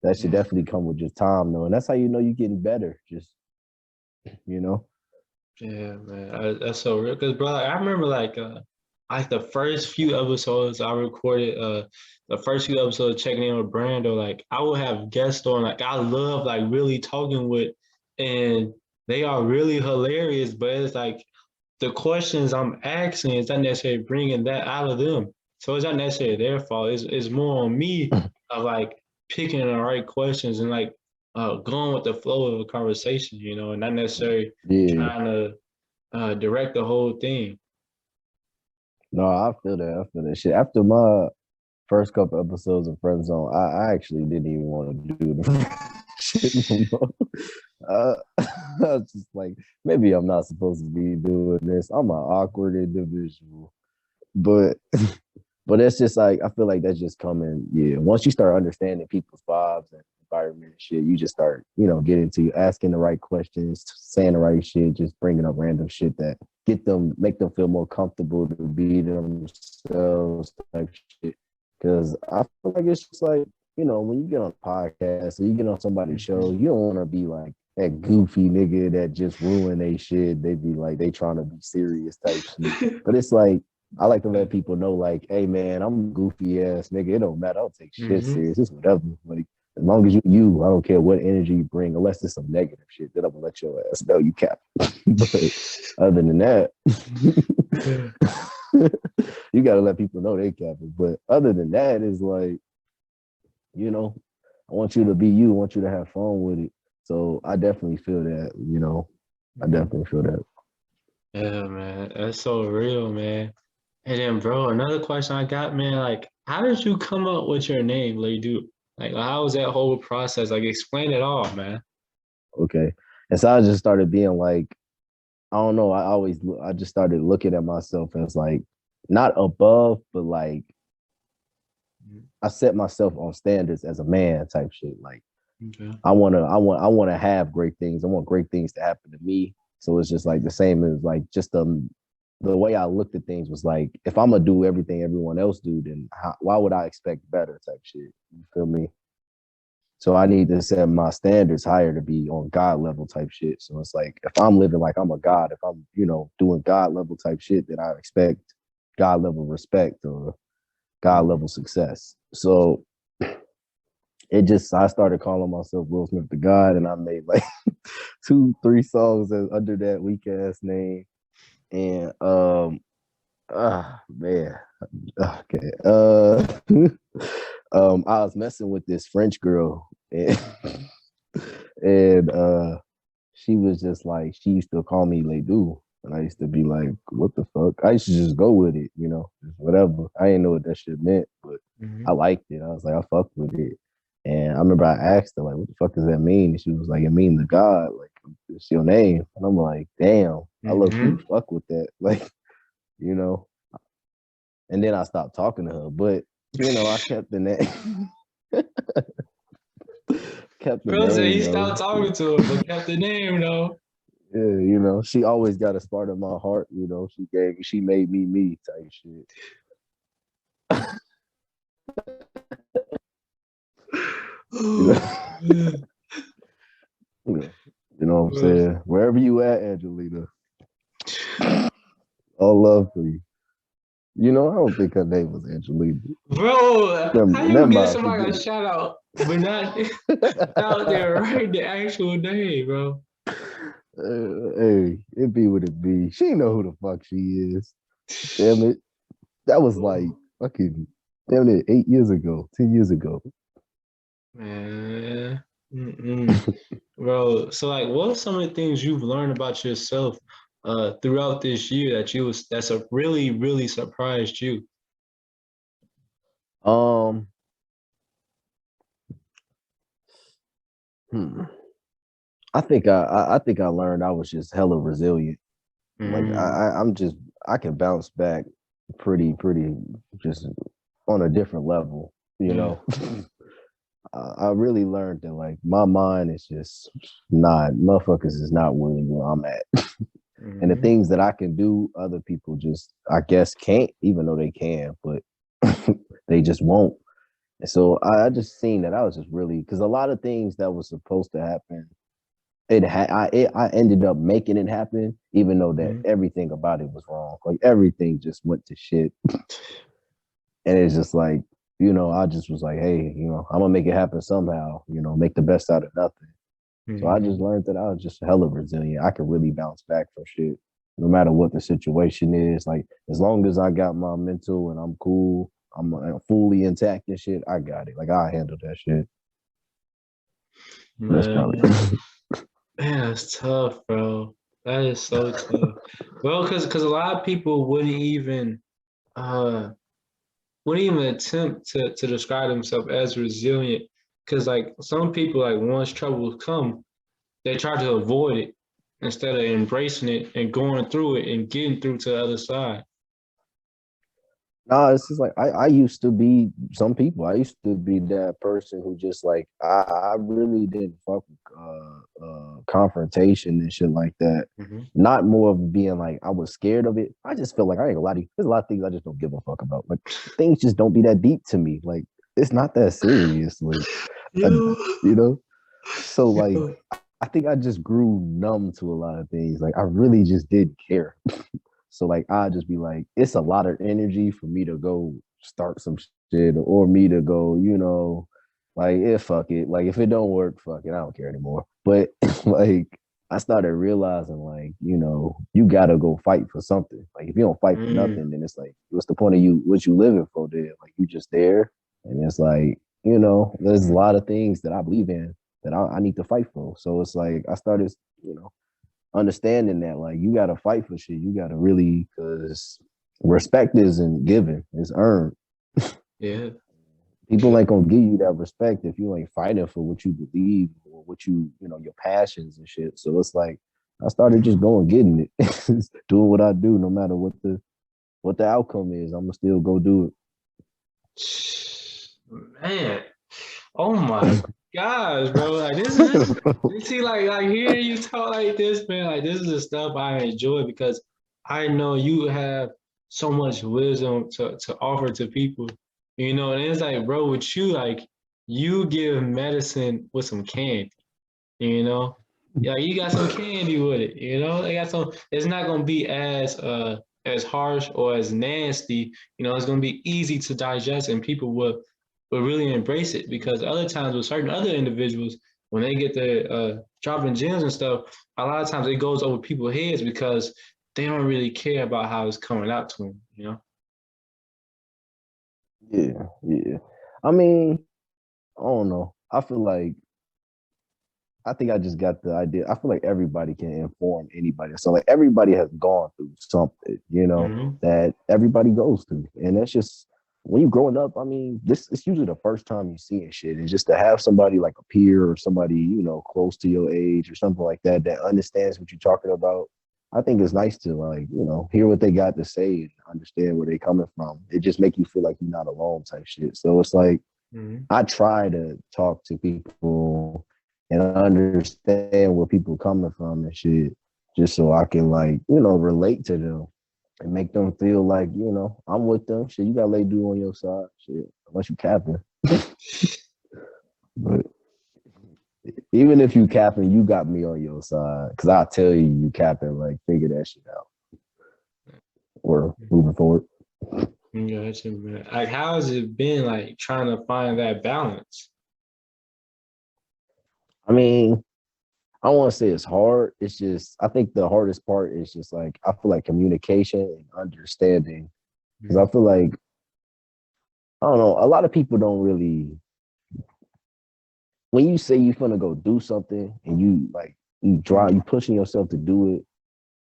That should Yeah, definitely come with just time, though, and that's how you know you're getting better. Just you know. yeah, man, that's so real. Cause bro, I remember like the first few episodes I recorded, the first few episodes checking in with Brando, like I would have guests on, like I love like really talking with, and they are really hilarious. But it's like the questions I'm asking is not necessarily bringing that out of them. So it's not necessarily their fault. It's more on me of like picking the right questions and like going with the flow of a conversation, you know, and not necessarily Yeah. trying to direct the whole thing. No, I feel that. I feel that shit. After my first couple episodes of Friend Zone, I actually didn't even want to do the shit no more. I was just like, maybe I'm not supposed to be doing this. I'm an awkward individual, but but it's just like I feel like that's just coming. Yeah, once you start understanding people's vibes and environment and shit, you just start, getting to asking the right questions, saying the right shit, just bringing up random shit that make them feel more comfortable to be themselves type shit. Because I feel like it's just like when you get on a podcast or you get on somebody's show, Mm-hmm. you don't want to be like that goofy nigga that just ruin they shit. They be like they trying to be serious type shit, but it's like I like to let people know, like, hey man, I'm a goofy ass nigga. It don't matter. I don't take shit Mm-hmm. serious. It's whatever. Like As long as you, I don't care what energy you bring, unless it's some negative shit, then I'm gonna let your ass know you cap. But other than that, you gotta let people know they capping. But other than that, is like, you know, I want you to be you, I want you to have fun with it. So I definitely feel that, I definitely feel that. Yeah, man, that's so real, man. And then, bro, another question I got, man, like, how did you come up with your name, Ledu? Like, how was that whole process? Like, explain it all, man. Okay. And so I just started being like, I don't know. I just started looking at myself as like not above, but like I set myself on standards as a man type shit. Like Okay. I wanna have great things. I want great things to happen to me. So it's just like the same as like just the way I looked at things was like, if I'm gonna do everything everyone else do, then why would I expect better type shit? You feel me? So I need to set my standards higher to be on God level type shit. So it's like if I'm living like I'm a God, if I'm, doing God level type shit, then I expect God level respect or God level success. So I started calling myself Will Smith the God, and I made like 2, 3 songs under that weak ass name. And man. Okay. I was messing with this French girl, and and she was just like, she used to call me Ledoux. And I used to be like, what the fuck? I used to just go with it, just whatever. I didn't know what that shit meant, but I liked it. I was like, I fucked with it. And I remember I asked her, like, what the fuck does that mean? And she was like, it means the God, like, it's your name. And I'm like, damn, I low key Mm-hmm. fuck with that. Like, you know. And then I stopped talking to her. But, I kept the name. Kept the Bro said he name stopped though. talking to her, but kept the name, though. Yeah, she always got a spot in my heart. She made me type shit. You know, Oh, man. you know what I'm saying? Wherever you at, Angelina, all love for you. I don't think her name was Angelina. Bro, how Never you get mind, somebody a forget shout out, but not out there right the actual name, bro? Hey, it be what it be. She know who the fuck she is. Damn it. That was like fucking damn it, 8 years ago, 10 years ago. Man. Mm-mm. Bro, so like what are some of the things you've learned about yourself throughout this year that's a really, really surprised you? Um, hmm. I think I learned I was just hella resilient. Like Mm, I'm just I can bounce back pretty just on a different level, you yeah. know. I really learned that like my mind is just not motherfuckers is not really where I'm at. And the Mm-hmm. things that I can do, other people just I guess can't, even though they can, but they just won't. And so I just seen that I was just really because a lot of things that was supposed to happen I ended up making it happen, even though that Mm-hmm. everything about it was wrong. Like everything just went to shit, and it's just like I just was like, hey, I'm gonna make it happen somehow. Make the best out of nothing. So I just Mm-hmm. learned that I was just hella resilient. I could really bounce back from shit, no matter what the situation is. Like as long as I got my mental and I'm cool, I'm fully intact and shit. I got it. Like I handle that shit. That's probably. Man, man, that's tough, bro. That is so tough. Well, because a lot of people uh wouldn't even attempt to describe themselves as resilient. Because like some people, like once troubles come, they try to avoid it instead of embracing it and going through it and getting through to the other side. No, it's just like I used to be some people. I used to be that person who just like I really didn't fuck with confrontation and shit like that. Mm-hmm. Not more of being like I was scared of it. I just feel like I ain't gonna lie to you. There's a lot of things I just don't give a fuck about. Like things just don't be that deep to me. Like it's not that serious. Like I, Yo, you know. So like yo. I think I just grew numb to a lot of things. Like I really just didn't care. So like I just be like, it's a lot of energy for me to go start some shit or me to go, Like, fuck it. Like, if it don't work, fuck it. I don't care anymore. But like, I started realizing, like, you gotta go fight for something. Like, if you don't fight for Mm, nothing, then it's like, what's the point of you? What you living for? Then, like, you just there, and it's like, there's a lot of things that I believe in that I need to fight for. So it's like I started, you know, understanding that, like, you gotta fight for shit. You gotta really, because respect isn't given; it's earned. yeah. People ain't gonna give you that respect if you ain't fighting for what you believe or what your passions and shit. So it's like I started just going getting it, doing what I do, no matter what the outcome is. I'm gonna still go do Man, oh my gosh, bro! Like this is it. you see, like hearing you talk like this, man. Like this is the stuff I enjoy because I know you have so much wisdom to offer to people. And it's like, bro, with you, like you give medicine with some candy. You know, yeah, you got some candy with it. They got some. It's not gonna be as harsh or as nasty. It's gonna be easy to digest, and people will really embrace it because other times with certain other individuals, when they get their dropping gems and stuff, a lot of times it goes over people's heads because they don't really care about how it's coming out to them. Yeah, yeah. I mean, I don't know. I think I just got the idea. I feel like everybody can inform anybody. So like everybody has gone through something, Mm-hmm. that everybody goes through. And that's just when you're growing up, I mean, this is usually the first time you see shit. And just to have somebody like a peer or somebody, close to your age or something like that that understands what you're talking about. I think it's nice to like, hear what they got to say and understand where they're coming from. It just make you feel like you're not alone type shit. So it's like Mm-hmm. I try to talk to people and understand where people coming from and shit, just so I can like, relate to them and make them feel like, I'm with them. Shit, you got lay do on your side. Shit, unless you capping. But even if you capping, you got me on your side. Cause I'll tell you capping, like figure that shit out. We're moving forward. Gotcha, man. Like, how has it been like trying to find that balance? I mean, I don't want to say it's hard. It's just I think the hardest part is just like I feel like communication and understanding. Because I feel like I don't know, a lot of people don't really when you say you're gonna go do something and you like you pushing yourself to do it,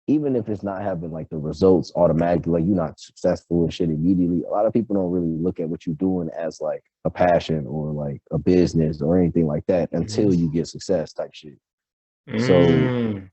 even if it's not having like the results automatically, like you're not successful and shit immediately. A lot of people don't really look at what you're doing as like a passion or like a business or anything like that until you get success type shit. So Mm,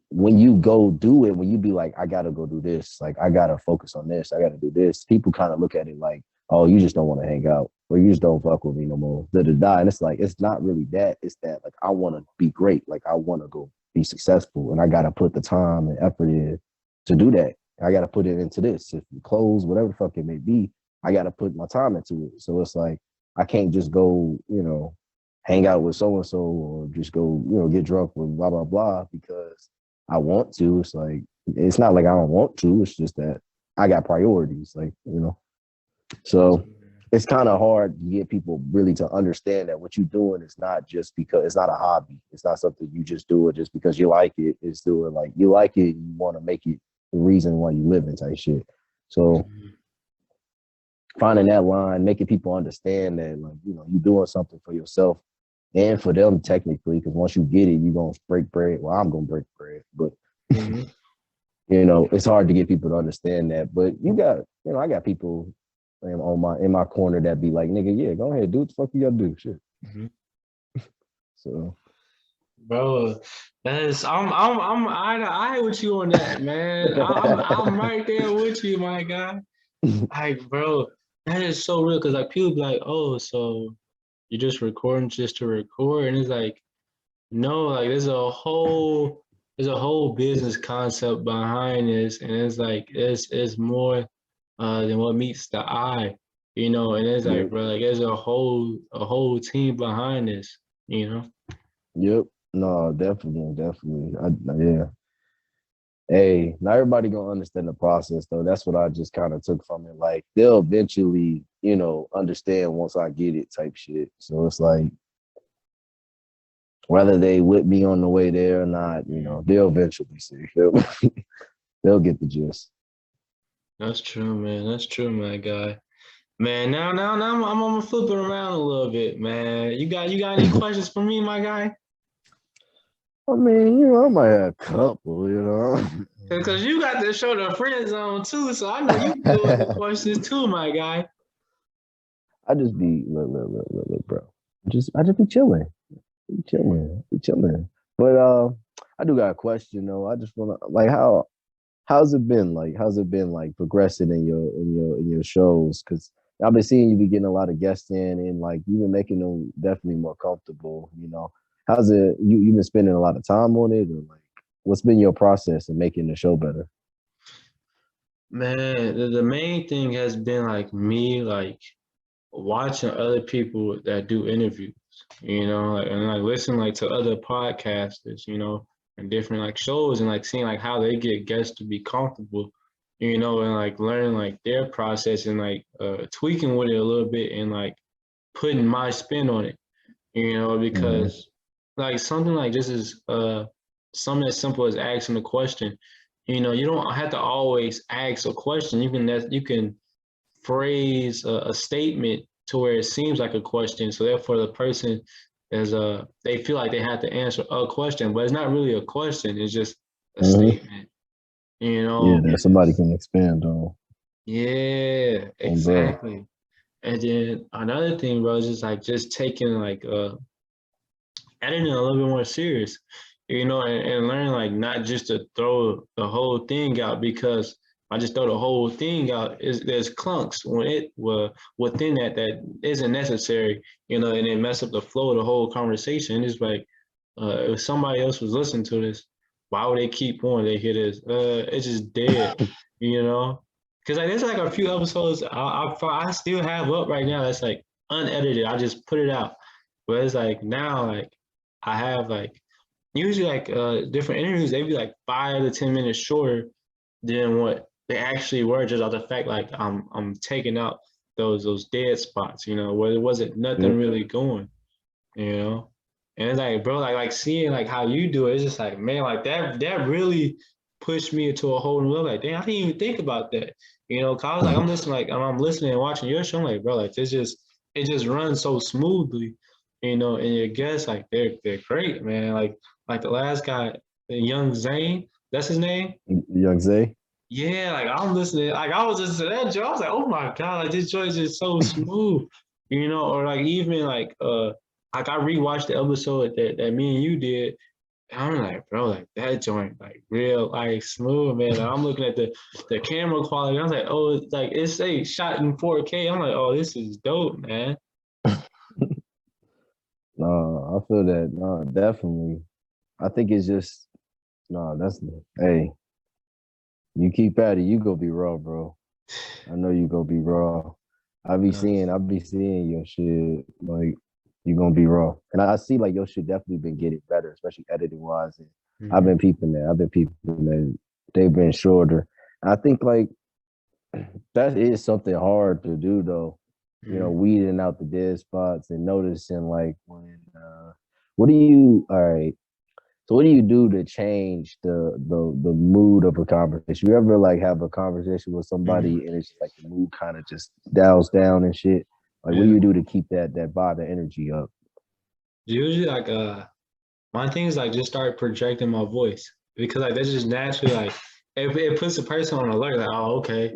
when you go do it, when you be like, I gotta go do this, like I gotta focus on this, I gotta do this, people kind of look at it like, oh, you just don't want to hang out, or you just don't fuck with me no more. Da da da. And it's like, it's not really that. It's that like I want to be great, like I want to go be successful, and I gotta put the time and effort in to do that. I gotta put it into this. If it close, whatever the fuck it may be, I gotta put my time into it. So it's like I can't just go, hang out with so and so, or just go, get drunk with blah blah blah because I want to. It's like it's not like I don't want to. It's just that I got priorities, like. So it's kind of hard to get people really to understand that what you're doing is not just because it's not a hobby. It's not something you just do it just because you like it. It's doing like you like it. You want to make it the reason why you live in type shit. So finding that line, making people understand that like you're doing something for yourself and for them technically, because once you get it, you're gonna break bread. Well, I'm gonna break bread, but mm-hmm. it's hard to get people to understand that. But I got people in my corner that be like, nigga, yeah, go ahead, do what the fuck you gotta do, shit. Mm-hmm. So Bro, I'm eye to eye with you on that, man. I'm right there with you, my guy. Like, bro, that is so real because like people be like, oh, so you're just recording just to record, and it's like, no, like there's a whole business concept behind this, and it's like it's more than what meets the eye. And it's like, yep, bro, like there's a whole team behind this. yep, no, definitely, definitely, yeah. Hey, not everybody gonna understand the process though. That's what I just kind of took from it. Like they'll eventually, understand once I get it type shit. So it's like whether they with me on the way there or not, they'll eventually see. They'll get the gist. That's true, man. That's true, my guy. Man, now I'm gonna flip it around a little bit, man. You got any questions for me, my guy? I mean, I might have a couple. Because you got to show the friend zone too, so I know you good with the questions too, my guy. I just be look, bro. I just be chilling. Be chilling. But I do got a question though. I just wanna like how's it been? Like how's it been like progressing in your shows? Cause I've been seeing you be getting a lot of guests in and like you've been making them definitely more comfortable. How's it you've been spending a lot of time on it or like what's been your process in making the show better? Man, the main thing has been like me like watching other people that do interviews, and like listen like to other podcasters, and different like shows and like seeing like how they get guests to be comfortable, and like learning like their process and like tweaking with it a little bit and like putting my spin on it, Mm-hmm. because like something like this is something as simple as asking a question. You don't have to always ask a question. You can phrase a statement to where it seems like a question. So therefore, the person is they feel like they have to answer a question, but it's not really a question. It's just a Mm-hmm. statement. Yeah, that somebody can expand Yeah, on bro. exactly. And then another thing, bro, is just like just taking like editing a little bit more serious, and learn like not just to throw the whole thing out because I just throw the whole thing out. There's clunks when it within that isn't necessary, and it mess up the flow of the whole conversation. It's like if somebody else was listening to this, why would they keep on? They hear this, it's just dead, you know. Because like there's like a few episodes I still have up right now that's like unedited. I just put it out, but it's like now like I have like usually like different interviews they be like 5 to 10 minutes shorter than what they actually were just off the fact like I'm taking out those dead spots, where there wasn't nothing Yep. really going, you know. And it's like bro, like seeing like how you do it, it's just like man, like that really pushed me into a whole new level. Like damn, I didn't even think about that. Cause I was like I'm listening and watching your show. I'm like, bro, like it just runs so smoothly, and your guests like they're great, man. Like the last guy, Young Zane, that's his name. Young Zay. Yeah, like I'm listening, like I was listening to that joint. I was like, oh my god, like this joint is just so smooth, or like even like I rewatched the episode that me and you did, and I'm like, bro, like that joint, like real, like smooth, man. And I'm looking at the camera quality. I was like, oh, it's like it's a shot in 4K. I'm like, oh, this is dope, man. No, I feel that. No, definitely. I think it's just no. That's hey. You keep at it, you go be raw, bro. I know you go be raw. I be seeing your shit like you gonna be raw, and I see like your shit definitely been getting better, especially editing wise. And I've Mm-hmm. been peeping that. I've been peeping that they've been shorter. I think like that is something hard to do though. Mm-hmm. Weeding out the dead spots and noticing like when what do you all right. So what do you do to change the mood of a conversation? You ever like have a conversation with Mm-hmm. somebody and it's just like the mood kind of just dials down and shit? Like what do Yeah. you do to keep that vibe, the energy up? Usually, like my thing is like just start projecting my voice because like that's just naturally like it puts the person on alert. Like, oh, okay,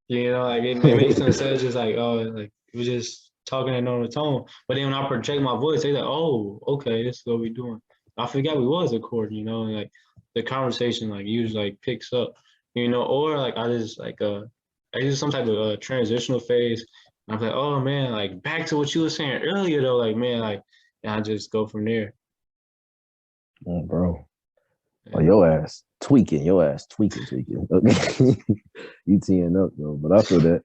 like it makes them say it's just like oh, like we're just talking in a normal tone. But then when I project my voice, they like, oh, okay, this is what we doing. I forgot we was recording, and like the conversation like usually like picks up, or like I use some type of transitional phase. And I'm like, oh man, like back to what you were saying earlier though, like man, like and I just go from there. Bro. Oh, Yeah. your ass tweaking. Okay. You teeing up though, but I feel that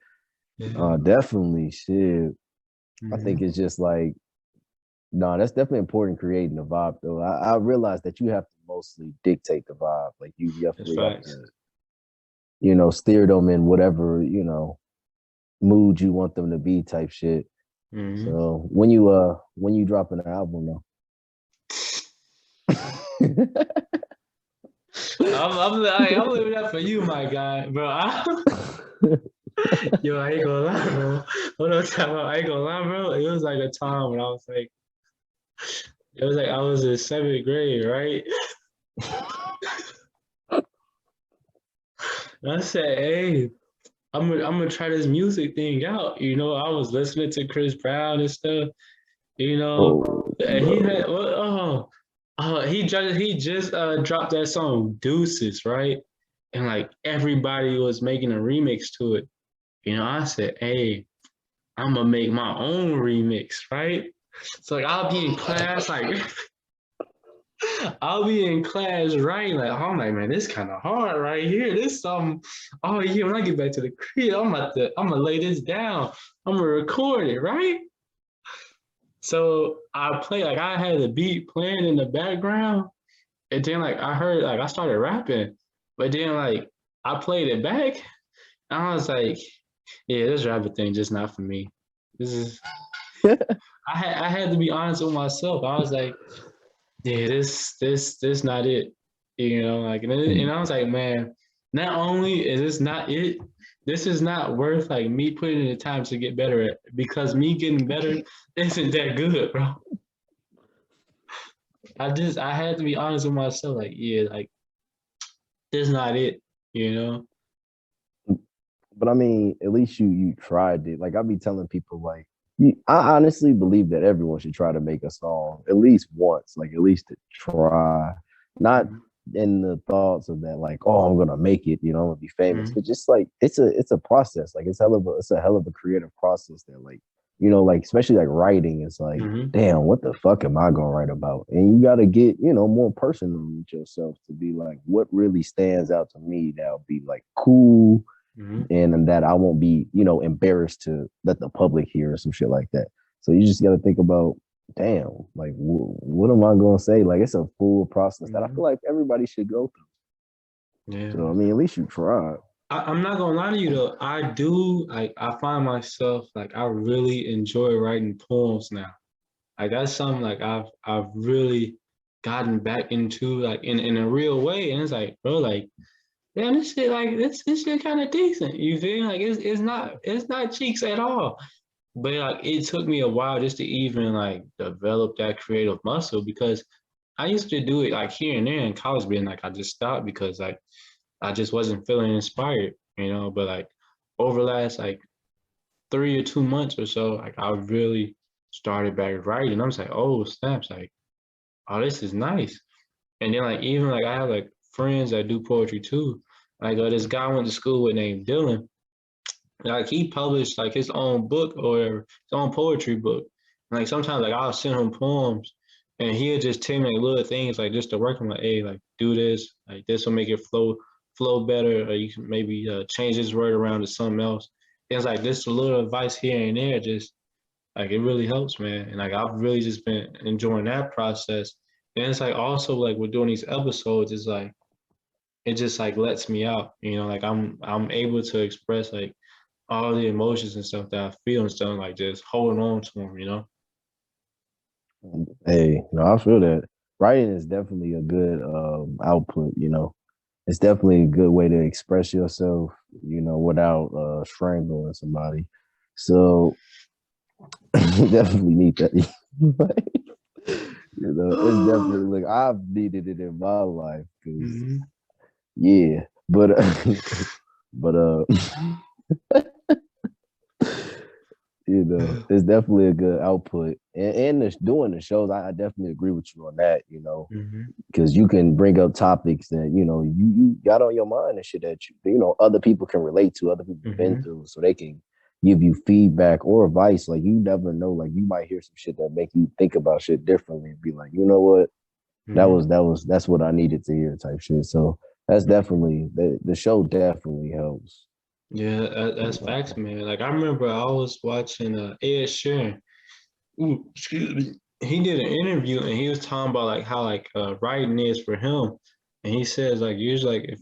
Yeah. definitely shit. I think Hmm. it's just like no, that's definitely important creating the vibe though. I realize that you have to mostly dictate the vibe. Like you That's definitely have facts. to, steer them in whatever, mood you want them to be type shit. Mm-hmm. So when you drop an album though. I'm living that for you, my guy, bro. Yo, I ain't gonna lie, bro. Hold on, I ain't gonna lie, bro. It was like a time when I was like, it was like I was in 7th grade, right? And I said, hey, I'm gonna try this music thing out. You know, I was listening to Chris Brown and stuff. You know, Oh, and he had he just dropped that song Deuces, right? And like everybody was making a remix to it. You know, I said, hey, I'm gonna make my own remix, right? So like I'll be in class, like I'll be in class writing, like I'm like, man, this kind of hard right here. This oh yeah, when I get back to the crib, I'm gonna lay this down. I'm gonna record it, right? So I play like I had the beat playing in the background, and then like I heard like I started rapping, but then like I played it back, and I was like, yeah, this rapping thing just not for me. This is I had to be honest with myself. I was like, yeah, this not it. You know, like and I was like, man, not only is this not it, this is not worth like me putting in the time to get better at because me getting better isn't that good, bro. I had to be honest with myself, like, yeah, like this not it, you know? but I mean, at least you tried it. Like I be telling people, like I honestly believe that everyone should try to make a song at least once, like at least to try. Not Mm-hmm. in the thoughts of that, like, oh, I'm gonna make it, I'm gonna be famous. Mm-hmm. But just like it's a process. Like it's a hell of a creative process that like, like especially like writing, it's like, Mm-hmm. damn, what the fuck am I gonna write about? And you gotta get, more personal with yourself to be like, what really stands out to me that'll be like cool Mm-hmm. and that I won't be, embarrassed to let the public hear or some shit like that. So you just got to think about, damn, like what am I going to say? Like it's a full process that I Mm-hmm. feel like everybody should go through. Yeah. So I mean, at least you tried. I'm not gonna lie to you though. I do like I find myself like I really enjoy writing poems now. Like that's something like I've really gotten back into like in a real way. And it's like, bro, like man, this shit like this shit kind of decent. You feel like it's not cheeks at all. But like it took me a while just to even like develop that creative muscle because I used to do it like here and there in college, but then like I just stopped because like I just wasn't feeling inspired, you know. But like over the last like 3 or 2 months or so, like I really started back writing. I was like, oh snaps, like oh this is nice. And then like even like I have like friends that do poetry too. Like this guy I went to school with named Dylan. Like he published like his own book or his own poetry book. And, like sometimes like I'll send him poems and he'll just tell me like little things like just to work on like, hey, like do this, like this will make it flow better, or you can maybe change this word around to something else. And it's like this little advice here and there, just like it really helps, man. And like I've really just been enjoying that process. And it's like also like we're doing these episodes, it's like it just like lets me out, you know, like I'm able to express like all the emotions and stuff that I feel and stuff, like just holding on to them, you know? Hey, no, I feel that writing is definitely a good output. It's definitely a good way to express yourself. Without strangling somebody. So definitely need that. It's definitely like I've needed it in my life because Mhm. yeah, but but it's definitely a good output and doing the shows. I definitely agree with you on that. Mhm. Because you can bring up topics that you got on your mind and shit that other people can relate to, other people have been Mhm. through, so they can give you feedback or advice. Like you never know, like you might hear some shit that make you think about shit differently and be like, you know what, Mhm. that's what I needed to hear type shit. So that's definitely the show definitely helps. Yeah, that's facts, man. Like I remember I was watching Ed Sheeran. Ooh, excuse me. He did an interview and he was talking about like how like writing is for him. And he says like usually like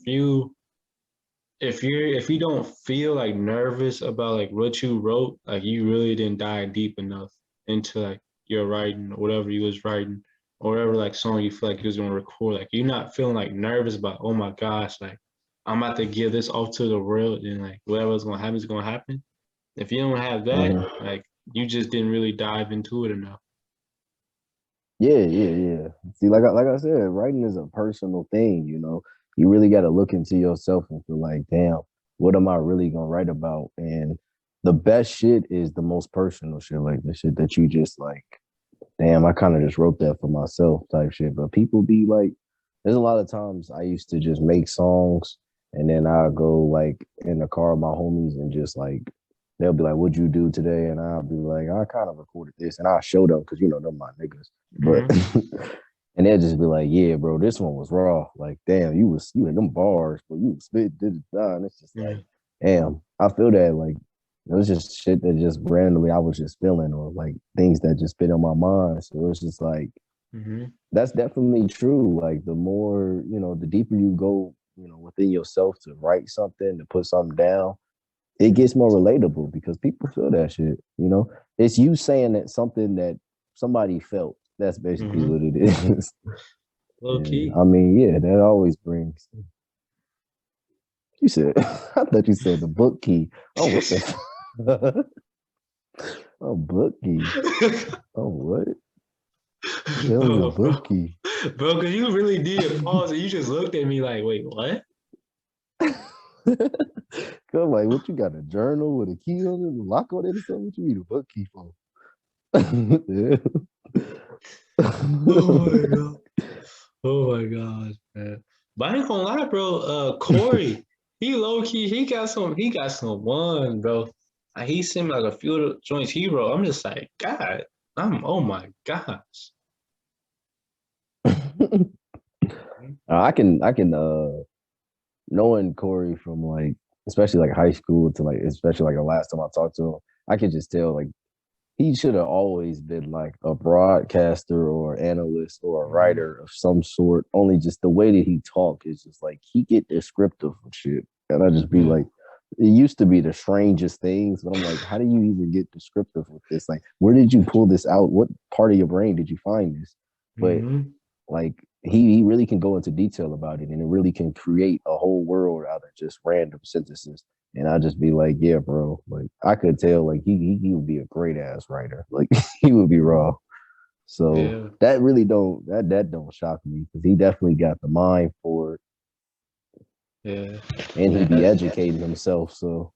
if you don't feel like nervous about like what you wrote, like you really didn't dive deep enough into like your writing or whatever you was writing or whatever like song you feel like you was gonna record. Like you're not feeling like nervous about, oh my gosh, like I'm about to give this off to the world and like whatever's gonna happen is gonna happen. If you don't have that, Mhm. like you just didn't really dive into it enough. Yeah. See, like I said, writing is a personal thing. You really got to look into yourself and feel like, damn, what am I really gonna write about? And the best shit is the most personal shit, like the shit that you just like, damn, I kind of just wrote that for myself type shit. But people be like, there's a lot of times I used to just make songs and then I go like in the car with my homies and just like they'll be like, "What'd you do today?" And I'll be like, "I kind of recorded this," and I'll show them because they're my niggas. But Mm-hmm. and they'll just be like, "Yeah, bro, this one was raw. Like, damn, you in them bars, but you spit did it down." It's just like, Yeah. damn, I feel that like it was just shit that just randomly I was just feeling or like things that just fit on my mind. So it's just like Mm-hmm. that's definitely true. Like the more, the deeper you go, within yourself to write something, to put something down, it gets more relatable because people feel that shit. It's you saying that something that somebody felt. That's basically Mm-hmm. what it is. Low And key. I mean, yeah, that always brings. You said, I thought you said the book key. Oh, what the? Oh, book key. Oh, what? The hell is a Oh, bro. book key? Bro, because you really did pause and you just looked at me like, wait, what? I'm like, what you got a journal with a key on it, a lock on it or something? What you need a book key for? Oh my god. Oh my gosh, man. But I ain't gonna lie, bro. Corey, he low key, he got some one, bro. Like, he sent me like a few of the joints he wrote. I'm just like, God, oh my gosh. I can knowing Corey from like especially like high school to like especially like the last time I talked to him, I could just tell like he should have always been like a broadcaster or analyst or a Mhm. writer of some sort. Only just the way that he talk is just like he get descriptive and shit. And I just be Yeah. like, it used to be the strangest things, but I'm like, how do you even get descriptive with this? Like, where did you pull this out? What part of your brain did you find this? But Mm-hmm. like he really can go into detail about it and it really can create a whole world out of just random sentences. And I just be like, yeah, bro. Like I could tell like he would be a great ass writer. Like he would be raw. So Yeah. that really that don't shock me because he definitely got the mind for it Yeah. and he Man, be educating himself. So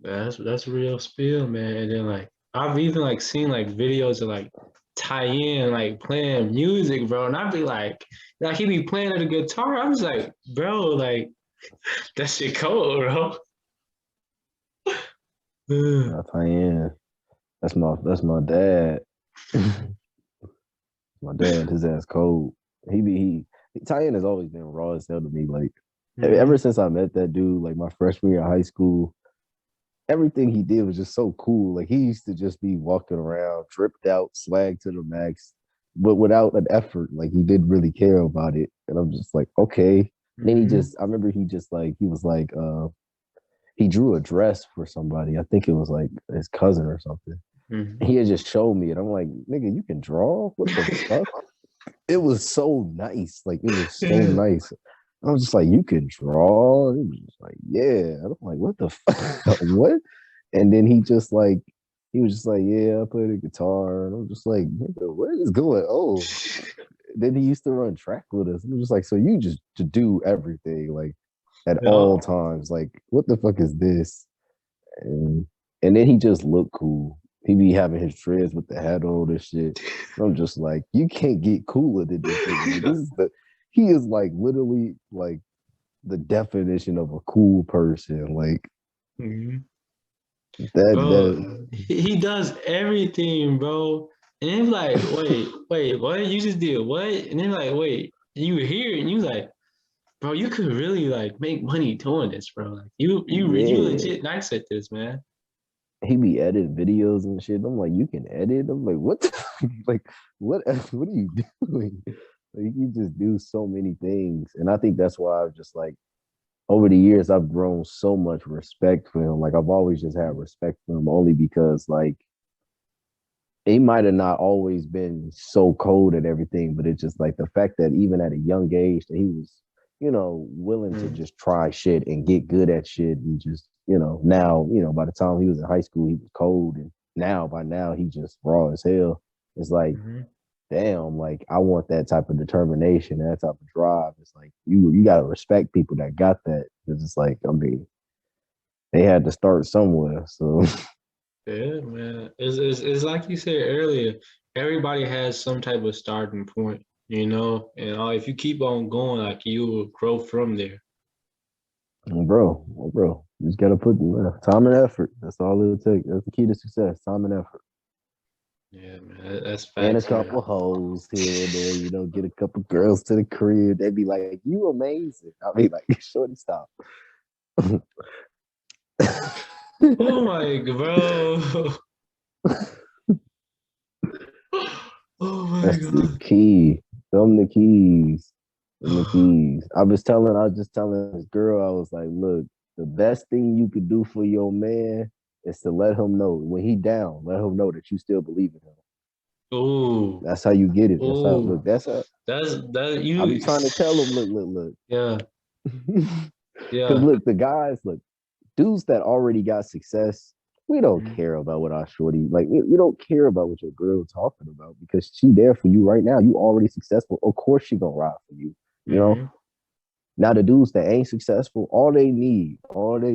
that's real spill, man. And then like I've even like seen like videos of like tie in like playing music, bro. And I'd be like he be playing the guitar. I was like, bro, like that shit cold, bro. Tyann, that's my dad. My dad, his ass cold. Tyann has always been raw as hell to me. Like ever Mm-hmm. since I met that dude, like my freshman year of high school, everything he did was just so cool. Like he used to just be walking around, tripped out, swag to the max, but without an effort. Like he didn't really care about it. And I'm just like, okay. And then Mm-hmm. I remember he was like, he drew a dress for somebody. I think it was like his cousin or something. Mm-hmm. He had just showed me, and I'm like, nigga, you can draw? What the fuck? It was so nice. Like it was so Yeah. nice. I was just like, you can draw? And he was just like, yeah. And I'm like, what the fuck? What? And then he was just like, yeah, I play the guitar. And I'm just like, nigga, what is going on? Then he used to run track with us. And I'm just like, so you just to do everything like at all Yeah. times. Like, what the fuck is this? And and then he just looked cool. He be having his dreads with the hat on and shit. And I'm just like, you can't get cooler than this nigga. Like, he is like literally like the definition of a cool person. Like Mhm. that Bro, he does everything, bro. And then like, wait, what? You just did what? And then like, wait, you were here and you like, bro, you could really like make money doing this, bro. Like you yeah. legit nice at this, man. He be editing videos and shit. I'm like, you can edit. I'm like, what? Like, what are you doing? Like, you just do so many things, and I think that's why I'm just like, over the years, I've grown so much respect for him. Like I've always just had respect for him only because like he might have not always been so cold at everything, but it's just like the fact that even at a young age that he was, willing to Mm. just try shit and get good at shit and just, now, by the time he was in high school, he was cold and by now he just raw as hell. It's like, Mm-hmm. damn, like I want that type of determination, that type of drive. It's like you gotta respect people that got that. Because it's like, I mean, they had to start somewhere. So Yeah, man. It's like you said earlier, everybody has some type of starting point, and if you keep on going, like you will grow from there. bro, you just gotta put time and effort. That's all it'll take. That's the key to success. Time and effort. Yeah, man. That's And a facts, man. couple hoes here and there, get a couple girls to the crib. They be like, "You amazing." I mean, like, shorty, stop. Oh my, bro. Oh my That's the God. key. Them the keys. Them the keys. I was just telling this girl, I was like, look, the best thing you could do for your man is to let him know when he down, let him know that you still believe in him. Oh, That's how you get it. That's how look, oh. that's how That's that I be you. trying to tell him, look. Yeah, Cause yeah. look, the guys, look, dudes that already got success, we don't Mhm. care about what our shorty like. You don't care about what your girl talking about because she there for you right now. You already successful. Of course she gonna ride for you. You know. Mhm. Now the dudes that ain't successful, all they need, other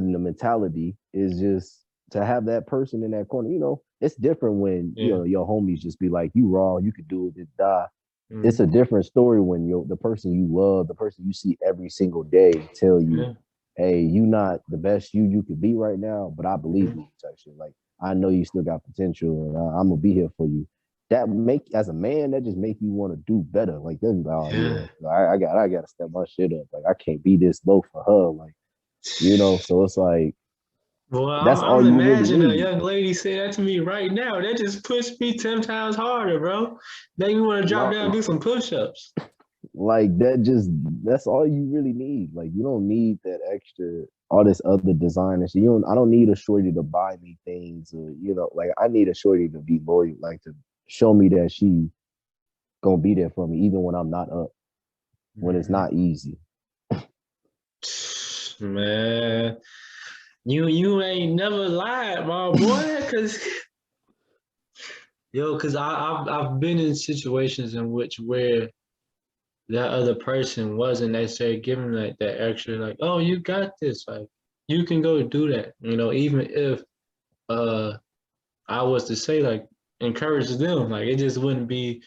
than the mentality, is just to have that person in that corner. It's different when Yeah. your homies just be like, "You raw, you could do it, just die." It's Mhm. a different story when the person you love, the person you see every single day, tell you, Yeah. "Hey, you not the best you could be right now, but I believe in Mhm. you." Type shit. Like I know you still got potential, and I'm gonna be here for you. That make as a man, that just make you want to do better. Like, oh Yeah. yeah, I got to step my shit up. Like I can't be this low for her. Like so it's like Well, I'm, that's all I'm you really imagining a need. young lady say that to me right now. That just pushed me 10 times harder, bro. Make me want to drop down and Not do some push-ups. like that. Just that's all you really need. Like you don't need that extra all this other design and shit. You don't. I don't need a shorty to buy me things or like I need a shorty to be loyal, like to show me that she gonna be there for me even when I'm not up, when it's Mhm. not easy. Man, you ain't never lied, my boy. Cause I've been in situations in which where that other person wasn't necessarily giving like that extra, like, oh, you got this, like you can go do that. Even if uh I was to say like encourage them, like it just wouldn't be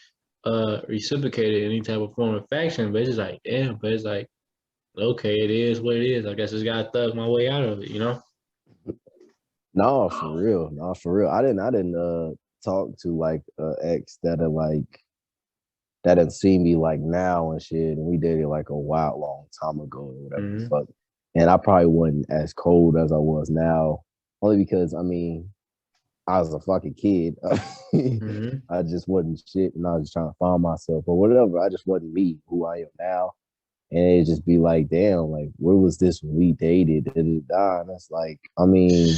reciprocated in any type of form of faction. But it's just like damn, but it's like okay, it is what it is. I guess I just gotta thug my way out of it. No, for real. No, for real. I didn't talk to like ex that are like that didn't see me like now and shit. And we did it like a wild long time ago or whatever the Mm-hmm. fuck. And I probably wasn't as cold as I was now. Only because I mean, I was a fucking kid. Mm-hmm. I just wasn't shit and I was just trying to find myself or whatever. I just wasn't me who I am now. And it just be like, damn, like where was this when we dated? And it's like, I mean,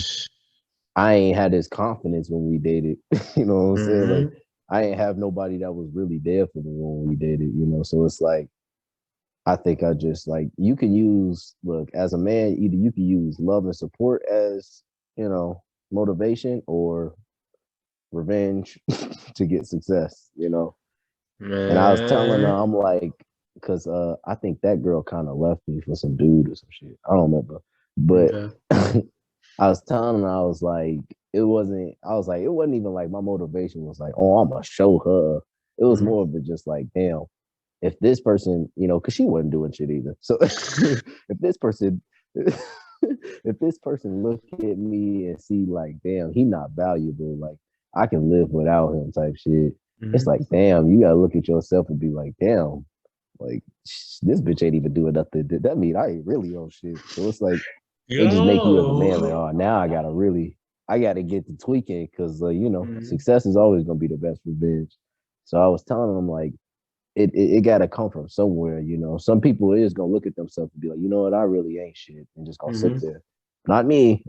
I ain't had this confidence when we dated. You know what I'm saying? Like Mm-hmm. I ain't have nobody that was really there for me when we dated. So it's like I think I just like you can use look as a man, either you can use love and support as, motivation or revenge to get success. And I was telling her, Man. I'm like, because I think that girl kind of left me for some dude or some shit. I don't remember. But Okay. I was telling her, I was like, it wasn't even like my motivation was like, oh, I'm gonna show her. It was Mm-hmm. more of it just like, damn, if this person, because she wasn't doing shit either. So if this person, if this person look at me and see like, damn, he not valuable, like I can live without him type shit. It's Mm-hmm. like, damn, you gotta look at yourself and be like, damn, like this bitch ain't even doing nothing. That mean I ain't really on shit. So it's like it just make you as a man like, Yo. oh, now I gotta get to tweaking because Mm-hmm. success is always gonna be the best revenge. So I was telling him like it got to come from somewhere, you know. Some people is gonna look at themselves and be like, you know what, I really ain't shit, and just gonna sit there. Not me.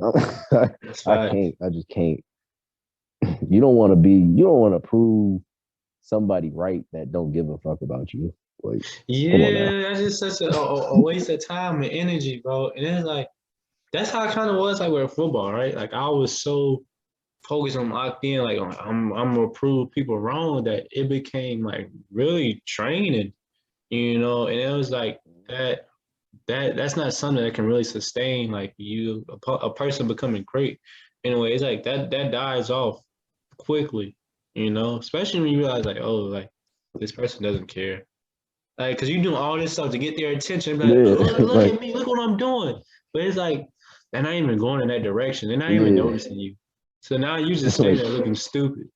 That's I right. can't. I just can't. You don't want to be. You don't want to prove somebody right that don't give a fuck about you. Like, come on now. Yeah, that's just such a waste of time and energy, bro. And it's like that's how it kind of was like with football, right? Like I was so focused on locked in, like I'm gonna prove people wrong that it became like really training, you know. And it was like that's not something that can really sustain like a person becoming great. Anyway, it's like that dies off quickly, you know, especially when you realize like, oh, like this person doesn't care. Like, cause you do all this stuff to get their attention, like, Yeah, look like at me, look what I'm doing. But it's like they're not even going in that direction. They're not even yeah, noticing you. So now you just standing like there looking stupid.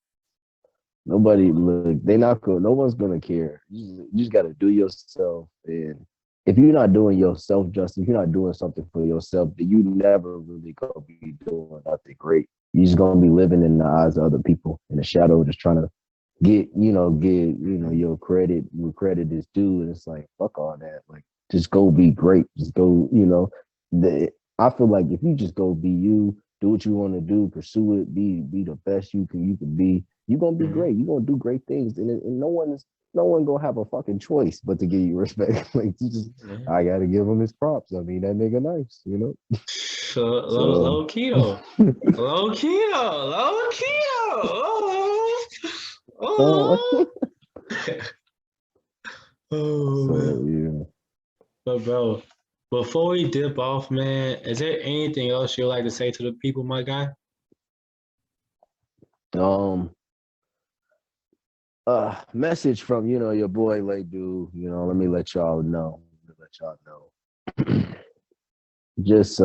nobody look. They not going. No one's gonna care. You just got to do yourself. And if you're not doing yourself justice, if you're not doing something for yourself, then you never really gonna be doing nothing great. You're just gonna be living in the eyes of other people in the shadow, just trying to get your credit where credit is due. And it's like fuck all that. Like just go be great. Just go. I feel like if you just go be you, do what you want to do, pursue it, be the best you can be. You're gonna be Mhm. great. You're gonna do great things, and no one gonna have a fucking choice but to give you respect. Like you just, Yeah. I gotta give him his props. I mean, that nigga nice, you know. So So, low keto, low keto, low keto. uh, Oh, oh so man. yeah. But bro, before we dip off, man, is there anything else you'd like to say to the people, my guy? Um, message from your boy Lay Dude. Let me let y'all know. Just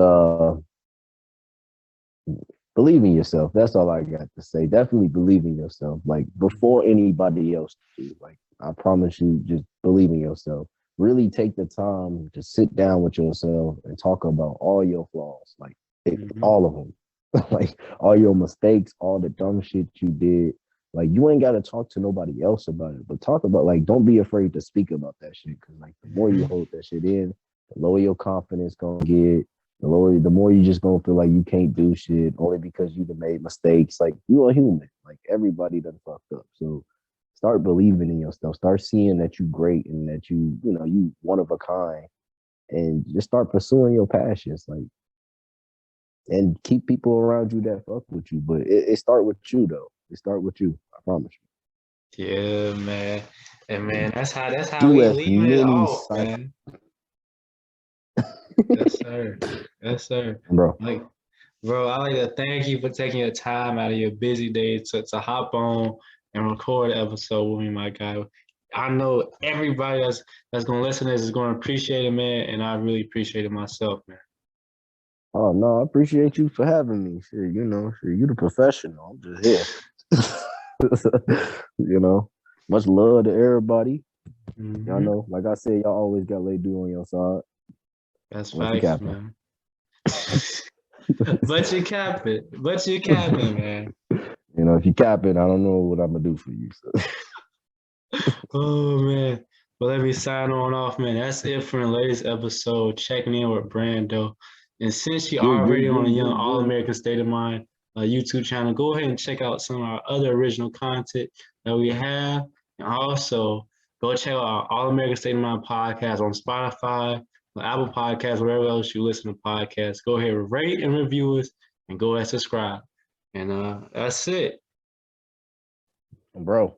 believe in yourself. That's all I got to say. Definitely believe in yourself. Like before anybody else do. Like I promise you, just believe in yourself. Really take the time to sit down with yourself and talk about all your flaws, like Mm-hmm. all of them, like all your mistakes, all the dumb shit you did. Like you ain't got to talk to nobody else about it, but talk about like don't be afraid to speak about that shit because like the more you Mm-hmm. hold that shit in, the lower your confidence gonna get, the more you just gonna feel like you can't do shit only because you have made mistakes. Like you a human. Like everybody done fucked up. So start believing in yourself. Start seeing that you great and that you one of a kind. And just start pursuing your passions. Like and keep people around you that fuck with you. But it start with you though. It start with you. I promise Yeah, man. And you. man, that's how Do we as leaving it many off, sites, man. Yes, sir. Yes, sir. bro. Like, bro, I like to thank you for taking your time out of your busy day to hop on and record an episode with me, my guy. I know everybody that's gonna listen to this is gonna appreciate it, man, and I really appreciate it myself, man. Oh no, I appreciate you for having me. Shit, you the professional. I'm just here. you know, much love to everybody. Y'all Hmm. know, like I said, y'all always got Lay Do on your side. That's Unless you facts, capping. man. But you cap it. But you capping, man. If you capping, I don't know what I'm gonna do for you. So. Oh man. Well, let me sign on off, man. That's it for the latest episode. Checking in with Brando. And since you're Yeah, yeah, already yeah, on a Young yeah, All yeah. American State of Mind YouTube channel, go ahead and check out some of our other original content that we have. And also go check out our All American State of Mind podcast on Spotify, on Apple Podcasts, wherever else you listen to podcasts. Go ahead, rate and review us, and go ahead and subscribe. And that's it. Bro.